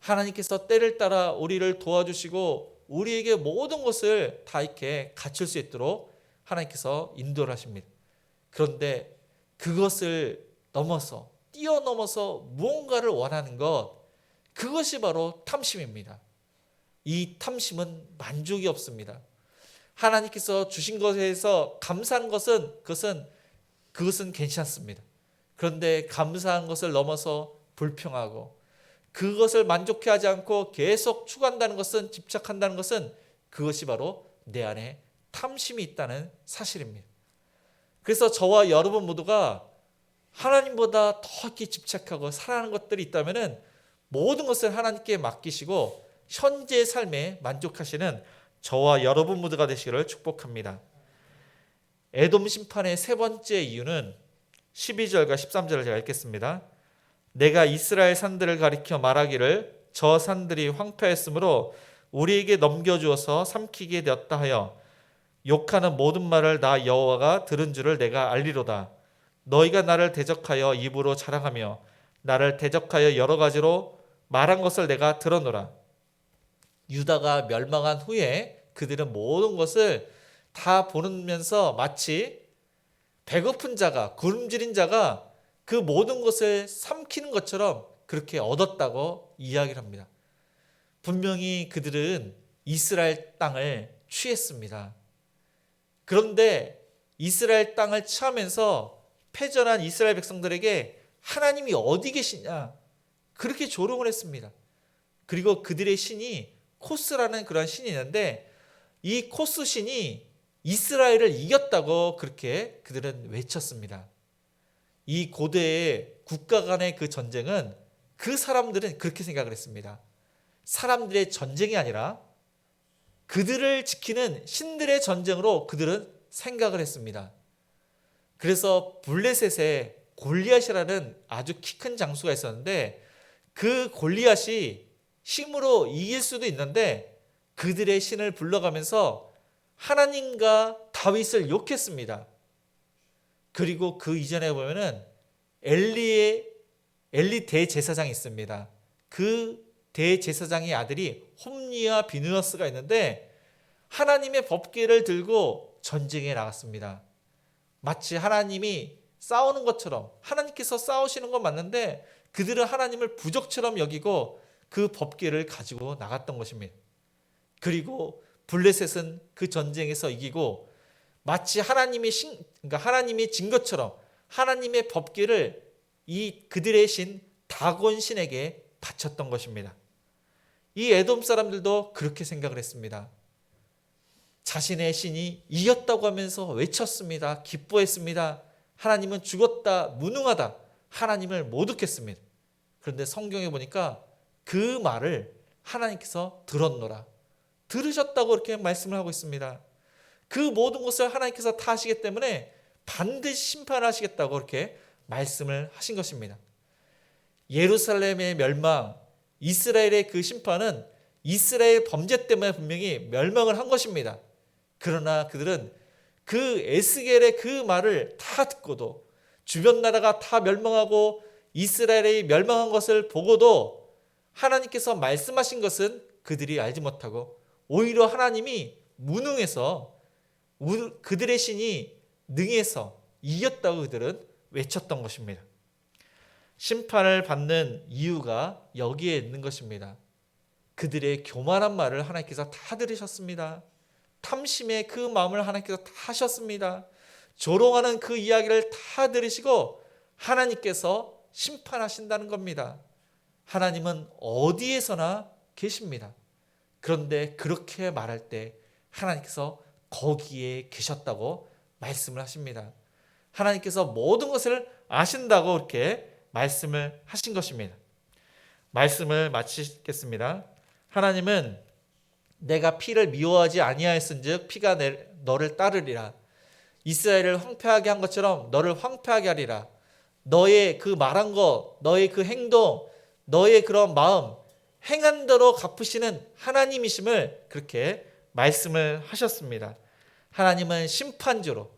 하나님께서 때를 따라 우리를 도와주시고 우리에게 모든 것을 다 이렇게 갖출 수 있도록 하나님께서 인도를 하십니다. 그런데 그것을 넘어서, 뛰어넘어서 무언가를 원하는 것, 그것이 바로 탐심입니다. 이 탐심은 만족이 없습니다. 하나님께서 주신 것에서 감사한 것은 그것은 괜찮습니다. 그런데 감사한 것을 넘어서 불평하고 그것을 만족해하지 않고 계속 추구한다는 것은, 집착한다는 것은 그것이 바로 내 안에 탐심이 있다는 사실입니다. 그래서 저와 여러분 모두가 하나님보다 더 이렇게 집착하고 사랑하는 것들이 있다면 모든 것을 하나님께 맡기시고 현재의 삶에 만족하시는 저와 여러분 모두가 되시기를 축복합니다. 에돔 심판의 세 번째 이유는 12절과 13절을 제가 읽겠습니다. 내가 이스라엘 산들을 가리켜 말하기를 저 산들이 황폐했으므로 우리에게 넘겨주어서 삼키게 되었다 하여 욕하는 모든 말을 나 여호와가 들은 줄을 내가 알리로다. 너희가 나를 대적하여 입으로 자랑하며 나를 대적하여 여러 가지로 말한 것을 내가 들었노라. 유다가 멸망한 후에 그들은 모든 것을 다 보면서 마치 배고픈 자가, 굶주린 자가 그 모든 것을 삼키는 것처럼 그렇게 얻었다고 이야기를 합니다. 분명히 그들은 이스라엘 땅을 취했습니다. 그런데 이스라엘 땅을 취하면서 패전한 이스라엘 백성들에게 하나님이 어디 계시냐 그렇게 조롱을 했습니다. 그리고 그들의 신이 코스라는 그런 신이 있는데 이 코스 신이 이스라엘을 이겼다고 그렇게 그들은 외쳤습니다. 이 고대의 국가 간의 그 전쟁은 그 사람들은 그렇게 생각을 했습니다. 사람들의 전쟁이 아니라 그들을 지키는 신들의 전쟁으로 그들은 생각을 했습니다. 그래서 블레셋에 골리앗이라는 아주 키 큰 장수가 있었는데 그 골리앗이 힘으로 이길 수도 있는데 그들의 신을 불러가면서 하나님과 다윗을 욕했습니다. 그리고 그 이전에 보면은 엘리 대제사장이 있습니다. 그 대제사장의 아들이 홈니와 비느하스가 있는데 하나님의 법궤를 들고 전쟁에 나갔습니다. 마치 하나님이 싸우는 것처럼 하나님께서 싸우시는 건 맞는데 그들은 하나님을 부족처럼 여기고 그 법궤를 가지고 나갔던 것입니다. 그리고 블레셋은 그 전쟁에서 이기고 마치 하나님이 진 것처럼 하나님의 법궤를 이 그들의 신 다곤 신에게 바쳤던 것입니다. 이 에돔 사람들도 그렇게 생각을 했습니다. 자신의 신이 이겼다고 하면서 외쳤습니다. 기뻐했습니다. 하나님은 죽었다, 무능하다, 하나님을 못 얻겠습니다. 그런데 성경에 보니까 그 말을 하나님께서 들었노라, 들으셨다고 이렇게 말씀을 하고 있습니다. 그 모든 것을 하나님께서 다 하시기 때문에 반드시 심판하시겠다고 이렇게 말씀을 하신 것입니다. 예루살렘의 멸망, 이스라엘의 그 심판은 이스라엘 범죄 때문에 분명히 멸망을 한 것입니다. 그러나 그들은 그 에스겔의 그 말을 다 듣고도 주변 나라가 다 멸망하고 이스라엘이 멸망한 것을 보고도 하나님께서 말씀하신 것은 그들이 알지 못하고 오히려 하나님이 무능해서 그들의 신이 능해서 이겼다고 그들은 외쳤던 것입니다. 심판을 받는 이유가 여기에 있는 것입니다. 그들의 교만한 말을 하나님께서 다 들으셨습니다. 탐심의 그 마음을 하나님께서 다 하셨습니다. 조롱하는 그 이야기를 다 들으시고 하나님께서 심판하신다는 겁니다. 하나님은 어디에서나 계십니다. 그런데 그렇게 말할 때 하나님께서 거기에 계셨다고 말씀을 하십니다. 하나님께서 모든 것을 아신다고 이렇게 말씀을 하신 것입니다. 말씀을 마치겠습니다. 하나님은 내가 피를 미워하지 아니하였은즉 피가 너를 따르리라. 이스라엘을 황폐하게 한 것처럼 너를 황폐하게 하리라. 너의 그 말한 것, 너의 그 행동, 너의 그런 마음, 행한 대로 갚으시는 하나님이심을 그렇게 말씀을 하셨습니다. 하나님은 심판주로,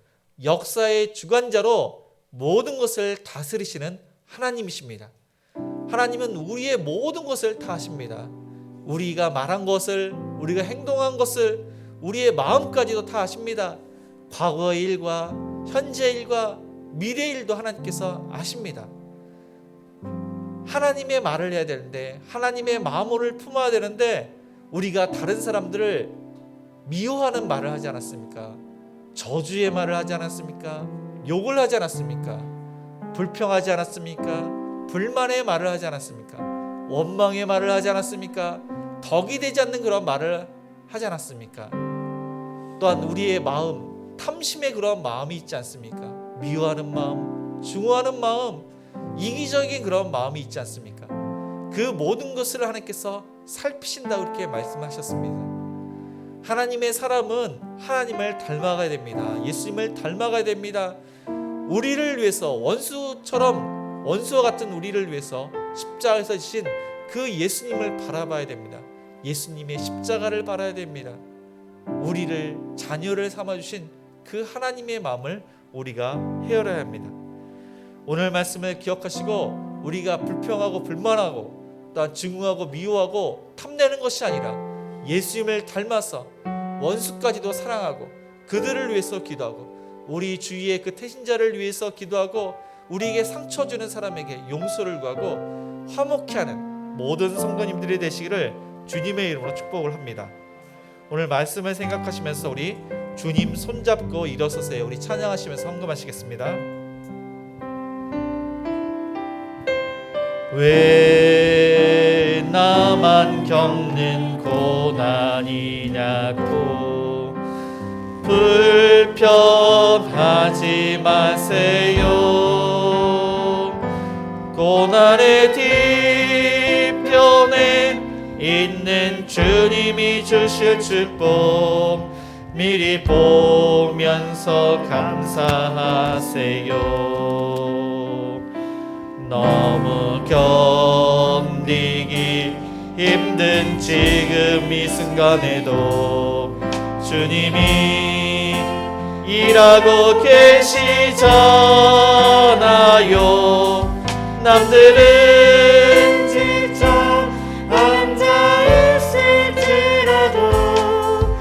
역사의 주관자로 모든 것을 다스리시는 하나님이십니다. 하나님은 우리의 모든 것을 다 아십니다. 우리가 말한 것을, 우리가 행동한 것을, 우리의 마음까지도 다 아십니다. 과거의 일과 현재의 일과 미래의 일도 하나님께서 아십니다. 하나님의 말을 해야 되는데, 하나님의 마음을 품어야 되는데 우리가 다른 사람들을 미워하는 말을 하지 않았습니까? 저주의 말을 하지 않았습니까? 욕을 하지 않았습니까? 불평하지 않았습니까? 불만의 말을 하지 않았습니까? 원망의 말을 하지 않았습니까? 덕이 되지 않는 그런 말을 하지 않았습니까? 또한 우리의 마음, 탐심의 그런 마음이 있지 않습니까? 미워하는 마음, 증오하는 마음, 이기적인 그런 마음이 있지 않습니까? 그 모든 것을 하나님께서 살피신다고 이렇게 말씀하셨습니다. 하나님의 사람은 하나님을 닮아가야 됩니다. 예수님을 닮아가야 됩니다. 우리를 위해서 원수와 같은 우리를 위해서 십자가에서 지신 그 예수님을 바라봐야 됩니다. 예수님의 십자가를 바라야 됩니다. 우리를 자녀를 삼아주신 그 하나님의 마음을 우리가 헤아려야 합니다. 오늘 말씀을 기억하시고 우리가 불평하고 불만하고 또한 증오하고 미워하고 탐내는 것이 아니라 예수님을 닮아서 원수까지도 사랑하고 그들을 위해서 기도하고 우리 주위의 그 태신자를 위해서 기도하고 우리에게 상처 주는 사람에게 용서를 구하고 화목케 하는 모든 성도님들이 되시기를 주님의 이름으로 축복을 합니다. 오늘 말씀을 생각하시면서 우리 주님 손잡고 일어서세요. 우리 찬양하시면서 헌금하시겠습니다. 왜 나만 겪는 고난이냐고 불평하지 마세요. 고난의 뒤편에 있는 주님이 주실 축복 미리 보면서 감사하세요. 너무 견디기 힘든 지금 이 순간에도 주님이 일하고 계시잖아요. 남들은 지쳐 앉아있을지라도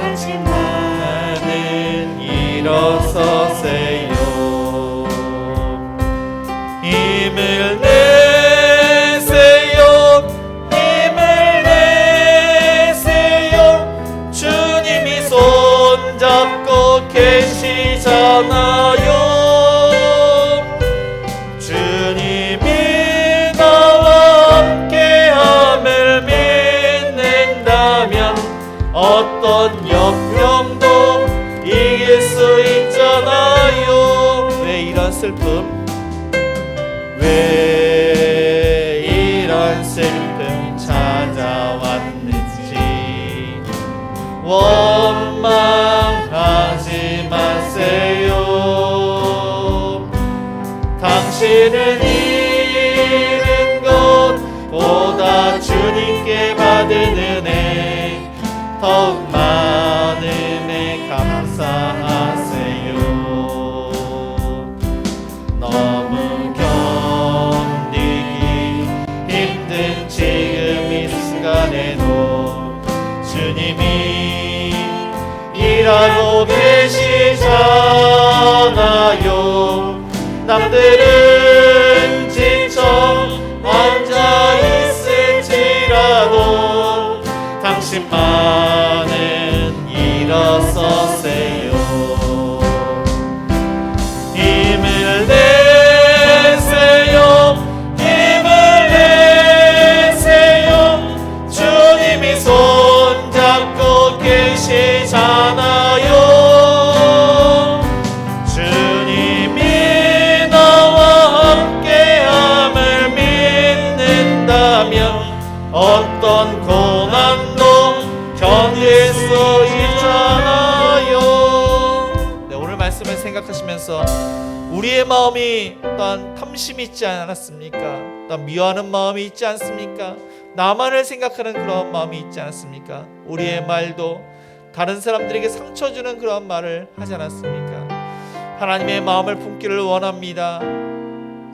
당신만은 일어서세요. 힘을 내세요. 힘을 내세요. 주님이 손잡고 계시잖아요. 주님이 나와 함께함을 믿는다면 어떤 역경도 이길 수 있잖아요. 왜 이런 슬픔? 왜 이런 슬픔 찾아왔는지 원망하지 마세요. 당신은 잃은 것보다 주님께 받은 은혜 더욱 많은 은혜 감사하세요. 너무 견디기 힘든 지금 이 순간에도 주님이 일하고 계시잖아요. 남들은 지쳐 앉아있을지라도 당신만은 일어서세요. 힘을 내세요. 힘을 내세요. 주님이 손잡고 계시잖아요. 주님이 나와 함께함을 믿는다면 어떤 고난도 견딜 수 있잖아요. 네, 오늘 말씀을 생각하시면서 우리의 마음이 또한 탐심이 있지 않았습니까? 또한 미워하는 마음이 있지 않습니까? 나만을 생각하는 그런 마음이 있지 않습니까? 우리의 말도 다른 사람들에게 상처 주는 그런 말을 하지 않았습니까? 하나님의 마음을 품기를 원합니다.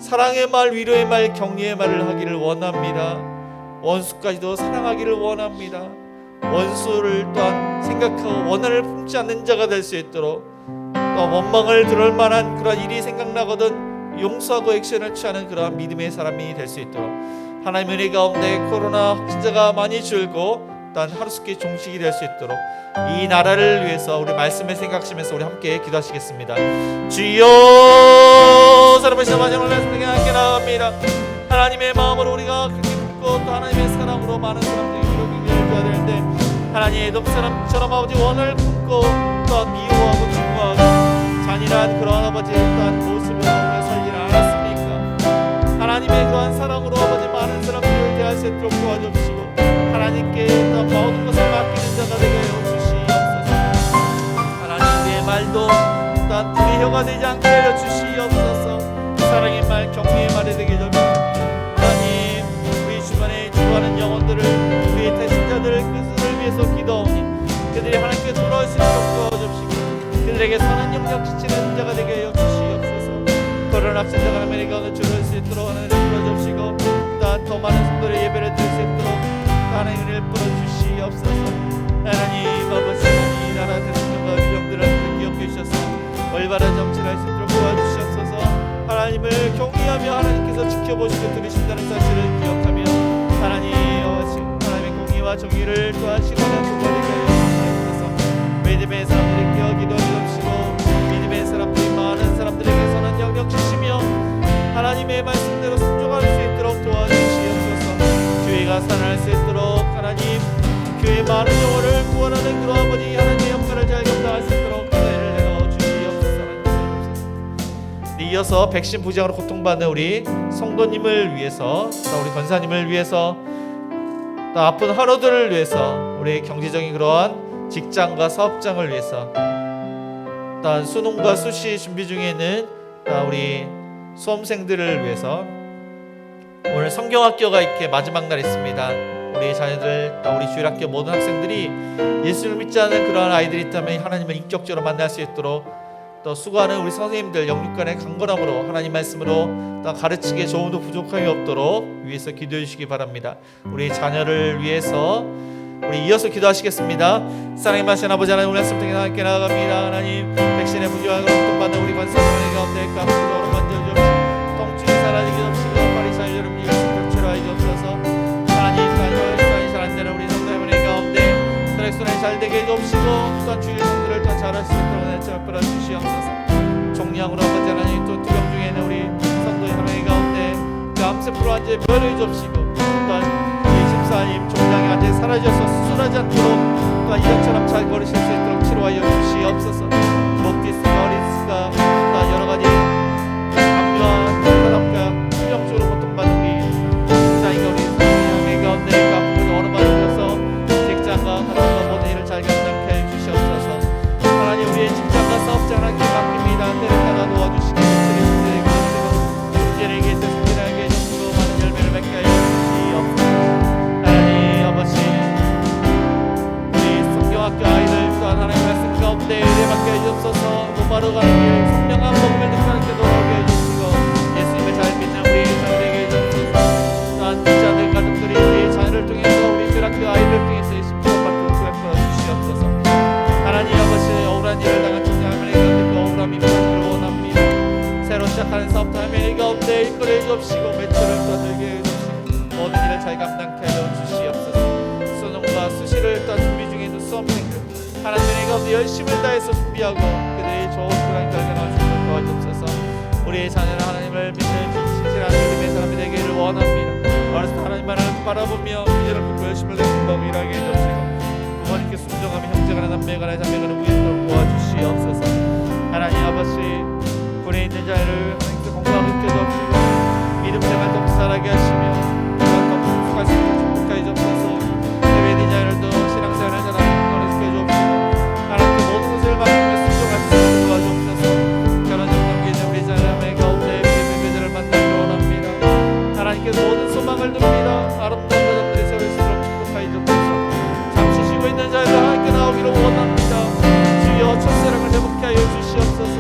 사랑의 말, 위로의 말, 격려의 말을 하기를 원합니다. 원수까지도 사랑하기를 원합니다. 원수를 또한 생각하고 원한을 품지 않는 자가 될 수 있도록 또 원망을 들을 만한 그런 일이 생각나거든 용서하고 액션을 취하는 그런 믿음의 사람이 될 수 있도록 하나님의 은혜 가운데 코로나 확진자가 많이 줄고 또한 하루속히 종식이 될 수 있도록 이 나라를 위해서 우리 말씀을 생각하시면서 우리 함께 기도하시겠습니다. 주여, 사랑의 마지막 말씀에 함께 나갑니다. 하나님의 마음으로 우리가 그렇게 품고 또 하나님의 사랑으로 많은 사람들이 이루기를 줘야 되는데 하나님의 애동 사람처럼 아버지 원을 품고 또 미워하고 증오하고 잔인한 그런 아버지 또한 모습으로 우리가 살지 않았습니까? 하나님의 그러한 사랑으로 아버지 많은 사람들을 대할 수 있도록 도와주시고 하나님께 또 모든 것을 맡기는 자가 되게 하여 주시옵소서. 하나님 우리의 말도 또한 불의 혀가 되지 않게 하여 주시옵소서. 사랑의 말, 격려의 말이 되게 해주시옵소서. 하나님 우리 주변에 주하는 영혼들을 우리의 태신자들을 그들을 위해서 기도하오니 그들이 하나님께 돌아올 수 있도록 도와주시고 그들에게 선한 영역 지치는 자가 되게 하여 주시옵소서. 코로나 확진자가 하나님의 가운데 줄을 수 있도록 하나님 불러주시고 또한 더 많은 성도의 예배를 드릴 수 있도록 하나님의 은혜를 부어주시옵소서. 하나님 아버지 이 나라 대통령과 주영들을 기억해 주셔서 올바른 정치를 할 수 있도록 도와주시옵소서. 하나님을 경외하며 하나님께서 지켜보시고 들으신다는 사실을 기억하며 하나님의 공의와 정의를 또한 실현하는 도구가 되게 하여 주시옵소서. 믿음의 사람들이 깨어 기도해 주시고 믿음의 사람들이 많은 사람들에게 선한 영역 주시며 하나님의 말씀대로 순종할 수 있도록 도와주시옵소서. 교회가 살아날 수 있도록 하나님 교회 많은 영혼을 구원하는 그런 아버지 하나님의 역할을 잘 감당할 수 있도록 이어서 백신 부작으로 고통받는 우리 성도님을 위해서, 또 우리 권사님을 위해서, 또 아픈 환우들을 위해서, 우리 경제적인 그러한 직장과 사업장을 위해서, 또 수능과 수시 준비 중에 있는 또 우리 수험생들을 위해서, 오늘 성경학교가 이렇게 마지막 날 있습니다. 우리 자녀들, 또 우리 주일학교 모든 학생들이 예수를 믿지 않는 그러한 아이들이 있다면 하나님을 인격적으로 만날 수 있도록, 또 수고하는 우리 선생님들 영육간의 강건함으로 하나님 말씀으로 또 가르치기에 조금도 부족함이 없도록 위해서 기도해 주시기 바랍니다. 우리 자녀를 위해서 우리 이어서 기도하시겠습니다. 사랑의 마신 아버지 하나님, 오늘 말씀 통해 함께 나아갑니다. 하나님, 백신의 부조하고 고통받는 우리 관사님의 가운데 깜짝으로 만져주옵시고, 통증이 사라지게 없이고, 빨리 잘 여러분 이것을 격체로하게 없어서 하나님, 혈관이 잘 안되는 우리 성도님의 가운데 혈액순환이 잘 되게 해주옵시고, 또한 주일 성들을 더 잘할 수 있도록 내처럼 끌어주시옵소서. 종량으로 아버지 하나님, 또 투병 중에 있는 우리 성도님의 가운데 그 암세포로 완전히 면해 주옵시고, 또한 24님 종량이 완전히 사라져서 수술하지 않도록 또한 이전처럼 잘 걸으실 수 있도록 치료하여 주시옵소서. 목디스가 어리스가 또한 여러가지 암과 혈압과 투병증으로 고통받는 우리 직장인과 우리 성도님의 가운데 아픔을 얻어받으셔서 직장과 가정과 모든 일을 잘 감당케 해 주시옵소서. 하나님, 우리의 직장과 사업장 하나님께 맡깁니다. 때를 따라 도와주시고 주님의 가운데로 문제에게 승진하게 해주시고 많은 열매를 맺게 하여 주시옵소서. 하나님 아버지, 우리 성경학교 아이들 또한 하나님의 말씀 가운데 은혜 받게 해주옵소서. 목마르 가는 길 선명한 복음을 듣게 돌아오게 해주시고, 예수님을 잘 믿는 우리 자녀에게 해주옵소서. 또한 믿지 않는 가족들이 우리 자녀를 통해서 우리 교학교 아이들을 통해서 예수님 받도록 베풀어 주시옵소서. 하나님 아버지, 억울한 일을 당한 청년 할머니 가운데 그 억울함이 풀어지기를 원합니다. 새로 시작하는 사업도 할머니 가운데 이끌어 주옵시고, 매출을 떠들게 해주시고 모든 일을 잘 감당케 하여 주시옵소서. 수능과 수시를 또 준비 중에 있는 수험생들 하나님의 가운데 열심을 다해서 준비하고 그들이 좋은 그런 결과 나올 수 있도록 도와주옵소서. 우리의 자녀는 하나님을 믿는 신실한 믿음의 사람이 되기를 원합니다. 어렸을 때 하나님만을 바라보며 미래를 품고 열심을 내는 법을 일하게 해주시고, 부모님께 순종하며 형제간의 남매간의 자매간의 우애를 도와주시옵소서. 하나님 아버지, 군에 있는 자를 하나님께 공부하고 있게 해주시고, 믿음 생활 더 살아게 하시며 또한 더 풍족할 수 있도록 축복하여 주옵소서. 해외에 있는 자들도 신앙생활을 잘하는 건강을 해주옵시고, 하나님께 모든 것을 맡기며 순종할 수 있도록 도와주옵소서. 결혼적 관계에 있는 우리 자녀의 가운데 예배자를 만나기 원합니다. 하나님께서 모든 소망을 듭니다. 아름다운 자녀들의 세월 수록 축복하여 주옵소서. 잠시 쉬고 있는 자들도 하나님께 나오기를 원합니다. 주여, 첫사랑을 회복케 하여 주시옵소서.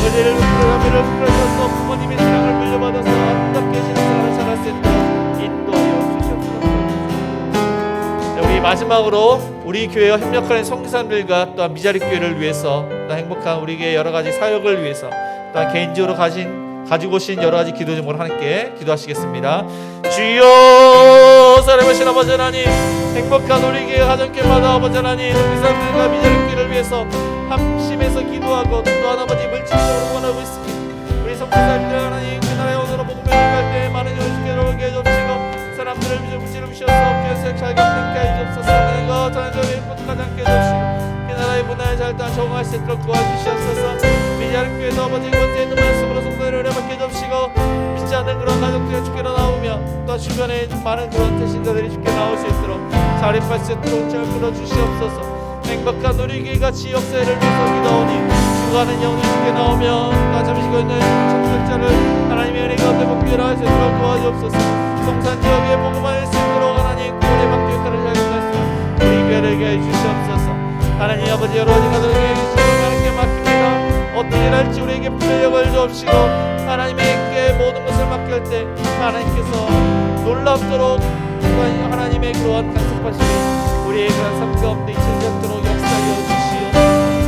은혜를 베풀어 베풀어서 부모님의 사랑을 물려받아서 아름답게 신앙생활을 잘할 수 있도록 인도하여 주시옵소서. 우리 마지막으로 우리 교회와 협력하는 성교사님들과 또한 미자리 교회를 위해서, 또 행복한 우리 교회 여러 가지 사역을 위해서, 또한 개인적으로 가지고 오신 여러 가지 기도 제목을 하나님께 기도하시겠습니다. 주여, 사랑하신 아버지 하나님, 행복한 우리 교회 가정교회마다 아버지 하나님, 우리 사람들과 미자리 교회를 위해서 함심해서 기도하고 또한 아버지 물질적으로 원하고 있습니다. 우리 성도사님들 하나님, 그 나라의 오늘로 복음을 전할 때 많은 영혼을 들어오게 해주시고, 사람들을 물질을 주셔서 교회에서 잘 감당케 해주옵소서. 그리고 전적인 포트가지 않게 해주시고, 그 나라의 문화에 잘 적응할 수 있도록 도와주시옵소서. 미자리 교회에서 아버지 권세 있는 말씀으로 성도를 은혜받게 해주시고, 믿지 않는 그런 가족들이 주께 나오며 또 주변에 많은 그런 대신자들이 주께 나올 수 있도록 자립할 수 있도록 잘 끌어주시옵소서. 행복한 우리 교회가 지역사회를 위해서 기도하오니 죽어가는 영혼이 주께 나오며 또 잠시고 있는 청소자를 하나님의 은혜 가운데 복귀를 할 수 있도록 도와주옵소서. 성산 지역에 복음할 수 있도록 하나님 구원의 방주 역할을 잘 해주시옵소서. 우리 교회를 해 주시옵소서. 하나님 아버지, 여러 가지 가정에 주시고 하나님께 맡깁니다. 어떻게 할지 우리에게 플레이어를 주옵시고, 하나님에게 모든 것을 맡길 때 하나님께서 놀랍도록 하나님의 그러한 간섭하심이 우리의 그런 삶 가운데 잊혀지지 않도록 역사하여 주시오.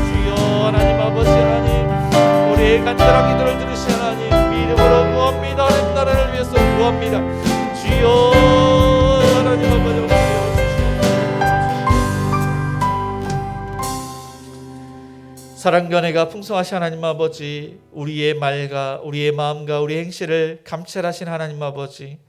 주여, 하나님 아버지 하나님, 우리의 간절한 기도를 들으시 하나님, 믿음으로 구합니다. 하나님 나라를 위해서 구합니다. 주여, 하나님 아버지 역사하여 주시오. 사랑과 은혜가 풍성하신 하나님 아버지, 우리의 말과 우리의 마음과 우리의 행실을 감찰하신 하나님 아버지,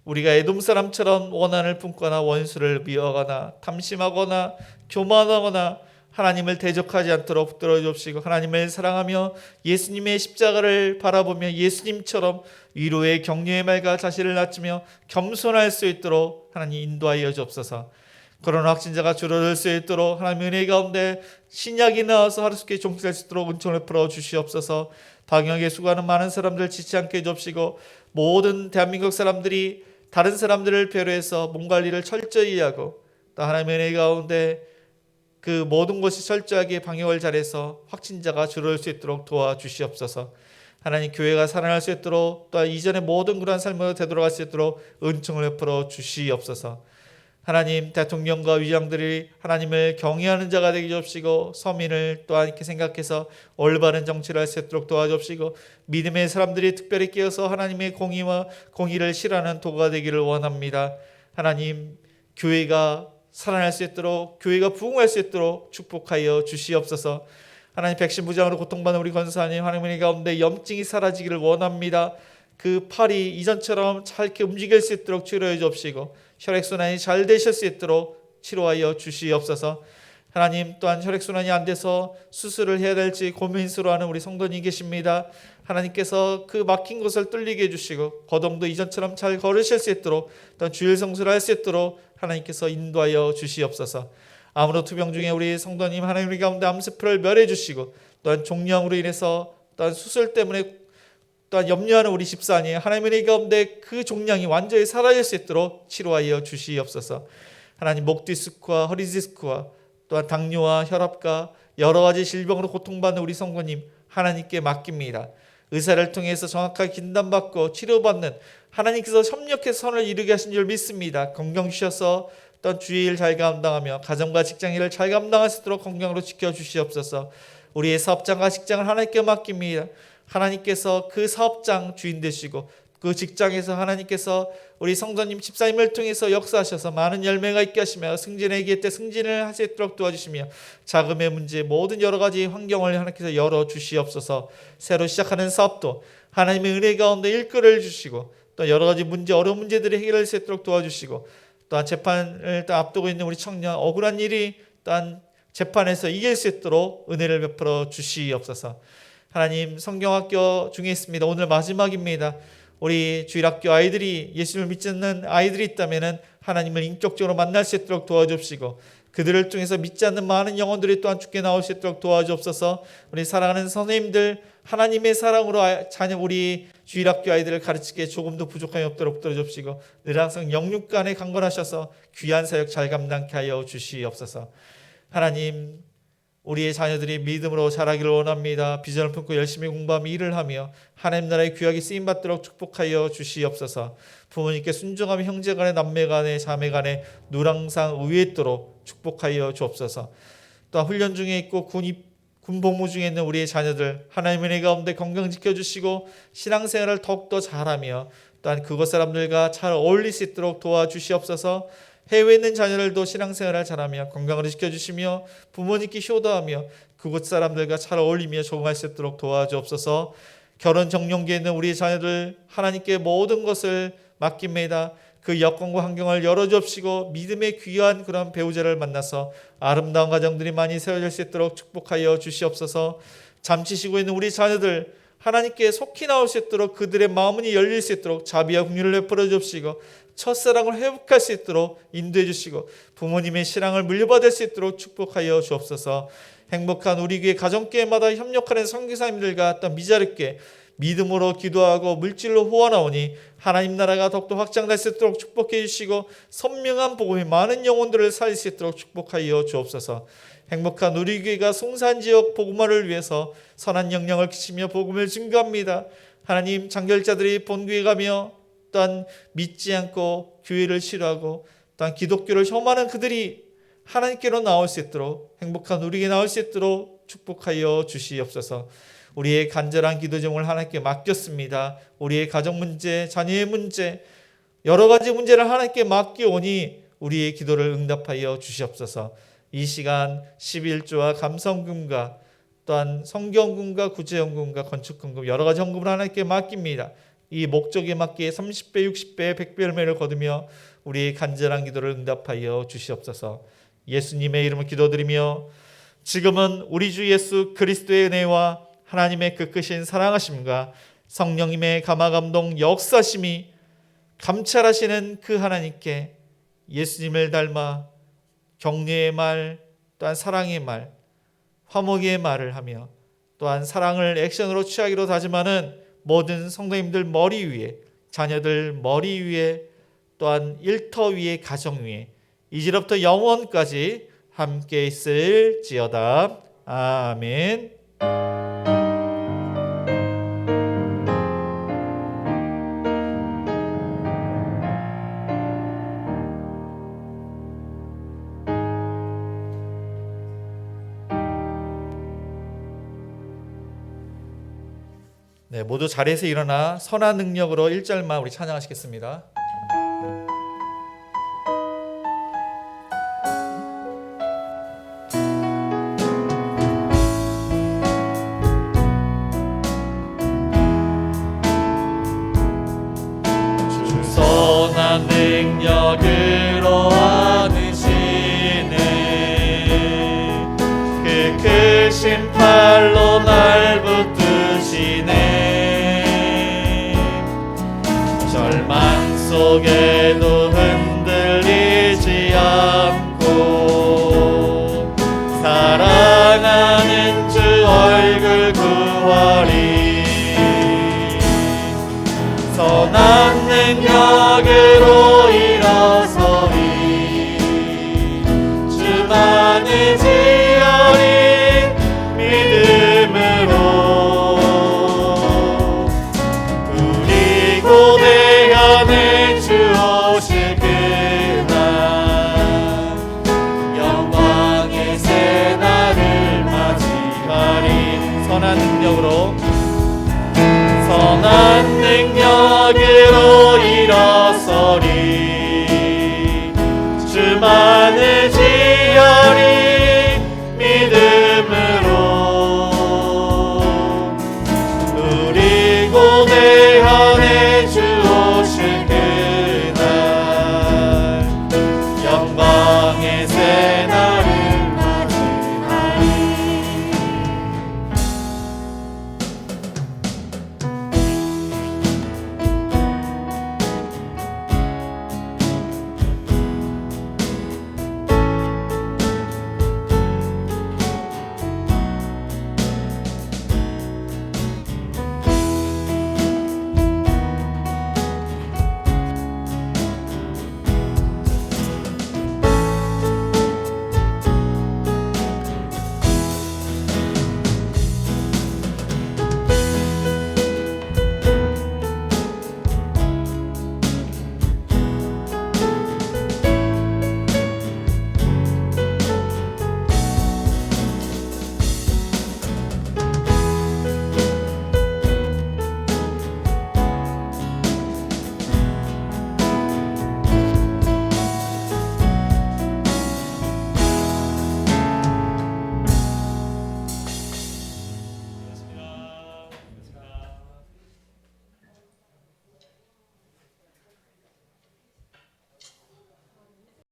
우리가 에돔 사람처럼 원한을 품거나 원수를 미워하거나 탐심하거나 교만하거나 하나님을 대적하지 않도록 붙들어 주옵시고 하나님을 사랑하며 예수님의 십자가를 바라보며 예수님처럼 위로의 격려의 말과 자신을 낮추며 겸손할 수 있도록 하나님 인도하여 주옵소서. 코로나 확진자가 줄어들 수 있도록 하나님의 은혜 가운데 신약이 나와서 하루속히 종식될 수 있도록 은총을 풀어 주시옵소서. 방역에 수고하는 많은 사람들 지치 않게 해주옵시고 모든 대한민국 사람들이 다른 사람들을 배려해서 몸 관리를 철저히 하고 또 하나님의 은혜 가운데 그 모든 것이 철저하게 방역을 잘해서 확진자가 줄어들 수 있도록 도와주시옵소서. 하나님 교회가 살아날 수 있도록 또 이전의 모든 그러한 삶으로 되돌아갈 수 있도록 은총을 베풀어 주시옵소서. 하나님 대통령과 위장들이 하나님을 경외하는 자가 되게 주옵시고 서민을 또한 이렇게 생각해서 올바른 정치를 할 수 있도록 도와주옵시고 믿음의 사람들이 특별히 깨어서 하나님의 공의와 공의를 실현하는 도가 되기를 원합니다. 하나님 교회가 살아날 수 있도록 교회가 부흥할 수 있도록 축복하여 주시옵소서. 하나님 백신부장으로 고통받는 우리 권사님 하나님의 가운데 염증이 사라지기를 원합니다. 그 팔이 이전처럼 잘 이렇게 움직일 수 있도록 치료해 주옵시고 혈액순환이 잘 되실 수 있도록 치료하여 주시옵소서. 하나님 또한 혈액순환이 안 돼서 수술을 해야 될지 고민스러워하는 우리 성도님 계십니다. 하나님께서 그 막힌 곳을 뚫리게 해주시고 거동도 이전처럼 잘 걸으실 수 있도록 또한 주일 성수를 할 수 있도록 하나님께서 인도하여 주시옵소서. 암으로 투병 중에 우리 성도님 하나님 우리 가운데 암세포를 멸해 주시고 또한 종양으로 인해서 또한 수술 때문에 또한 염려하는 우리 집사님 하나님의 은혜 가운데 그 종양이 완전히 사라질 수 있도록 치료하여 주시옵소서. 하나님 목 디스크와 허리 디스크와 또한 당뇨와 혈압과 여러 가지 질병으로 고통받는 우리 성도님 하나님께 맡깁니다. 의사를 통해서 정확하게 진단받고 치료받는 하나님께서 협력해서 선을 이루게 하신 줄 믿습니다. 건강 주셔서 또한 주일 잘 감당하며 가정과 직장일을 잘 감당할 수 있도록 건강으로 지켜주시옵소서. 우리의 사업장과 직장을 하나님께 맡깁니다. 하나님께서 그 사업장 주인 되시고 그 직장에서 하나님께서 우리 성도님 집사님을 통해서 역사하셔서 많은 열매가 있게 하시며 승진의 기회 때 승진을 할 수 있도록 도와주시며 자금의 문제 모든 여러 가지 환경을 하나님께서 열어주시옵소서. 새로 시작하는 사업도 하나님의 은혜 가운데 일끌어 주시고 또 여러 가지 문제 어려운 문제들이 해결할 수 있도록 도와주시고 또한 재판을 또 앞두고 있는 우리 청년 억울한 일이 또한 재판에서 이길 수 있도록 은혜를 베풀어 주시옵소서. 하나님 성경학교 중에 있습니다. 오늘 마지막입니다. 우리 주일학교 아이들이 예수님을 믿지 않는 아이들이 있다면 하나님을 인격적으로 만날 수 있도록 도와주시고 그들을 통해서 믿지 않는 많은 영혼들이 또한 주께 나올 수 있도록 도와주옵소서. 우리 사랑하는 선생님들 하나님의 사랑으로 자녀 우리 주일학교 아이들을 가르치기에 조금도 부족함이 없도록 들어주시고 늘 항상 영육간에 강건하셔서 귀한 사역 잘 감당케 하여 주시옵소서. 하나님 우리의 자녀들이 믿음으로 자라기를 원합니다. 비전을 품고 열심히 공부하며 일을 하며 하나님 나라의 귀하게 쓰임받도록 축복하여 주시옵소서. 부모님께 순종하며 형제간에 남매간에 자매간에 늘 항상 의있도록 축복하여 주옵소서. 또한 훈련 중에 있고 군 복무 중에 있는 우리의 자녀들 하나님의 은혜 가운데 건강 지켜주시고 신앙생활을 더욱더 잘하며 또한 그곳 사람들과 잘 어울릴 수 있도록 도와주시옵소서. 해외에 있는 자녀들도 신앙생활을 잘하며 건강을 지켜주시며 부모님께 효도하며 그곳 사람들과 잘 어울리며 적응할 수 있도록 도와주옵소서. 결혼 정령기에 있는 우리 자녀들 하나님께 모든 것을 맡깁니다. 그 여건과 환경을 열어주옵시고 믿음의 귀한 그런 배우자를 만나서 아름다운 가정들이 많이 세워질 수 있도록 축복하여 주시옵소서. 잠시 쉬고 있는 우리 자녀들 하나님께 속히 나올 수 있도록 그들의 마음이 열릴 수 있도록 자비와 긍휼을 베풀어 주옵시고 첫사랑을 회복할 수 있도록 인도해 주시고 부모님의 신앙을 물려받을 수 있도록 축복하여 주옵소서. 행복한 우리 교회 가정교회마다 협력하는 선교사님들과 또 미자립게 믿음으로 기도하고 물질로 후원하오니 하나님 나라가 더욱더 확장될 수 있도록 축복해 주시고 선명한 복음이 많은 영혼들을 살릴 수 있도록 축복하여 주옵소서. 행복한 우리 교회가 송산지역 복음화를 위해서 선한 영향을 끼치며 복음을 증거합니다. 하나님 장결자들이 본교회 가며 또한 믿지 않고 교회를 싫어하고 또한 기독교를 혐오하는 그들이 하나님께로 나올 수 있도록 행복한 우리에게 나올 수 있도록 축복하여 주시옵소서. 우리의 간절한 기도 제목을 하나님께 맡겼습니다. 우리의 가정 문제, 자녀의 문제, 여러 가지 문제를 하나님께 맡기오니 우리의 기도를 응답하여 주시옵소서. 이 시간 11조와 감성금과 또한 성경금과 구제연금과 건축금금 여러 가지 헌금을 하나님께 맡깁니다. 이 목적에 맞게 30배, 60배, 100배 열매를 거두며 우리의 간절한 기도를 응답하여 주시옵소서. 예수님의 이름을 기도드리며 지금은 우리 주 예수 그리스도의 은혜와 하나님의 그 크신 사랑하심과 성령님의 감화감동 역사심이 감찰하시는 그 하나님께 예수님을 닮아 격려의 말, 또한 사랑의 말, 화목의 말을 하며 또한 사랑을 액션으로 취하기로 다짐하는 모든 성도님들 머리 위에, 자녀들 머리 위에, 또한 일터 위에, 가정 위에 이제로부터 영원까지 함께 있을지어다. 아멘. 네, 모두 자리에서 일어나 선한 능력으로 1절만 우리 찬양하시겠습니다. 주 선한 능력으로 안으시네 그 크신 팔로 날 붙드시네 절망 속에도 흔들리지 않고 사랑하는 주 얼굴 구하리 선한 능력으로 일어서리 주만 의지하리 믿음으로 우리 고대하는 주 오실 그날 영광의 새날을 맞이하리 선한 능력으로 일어서리 주만 의지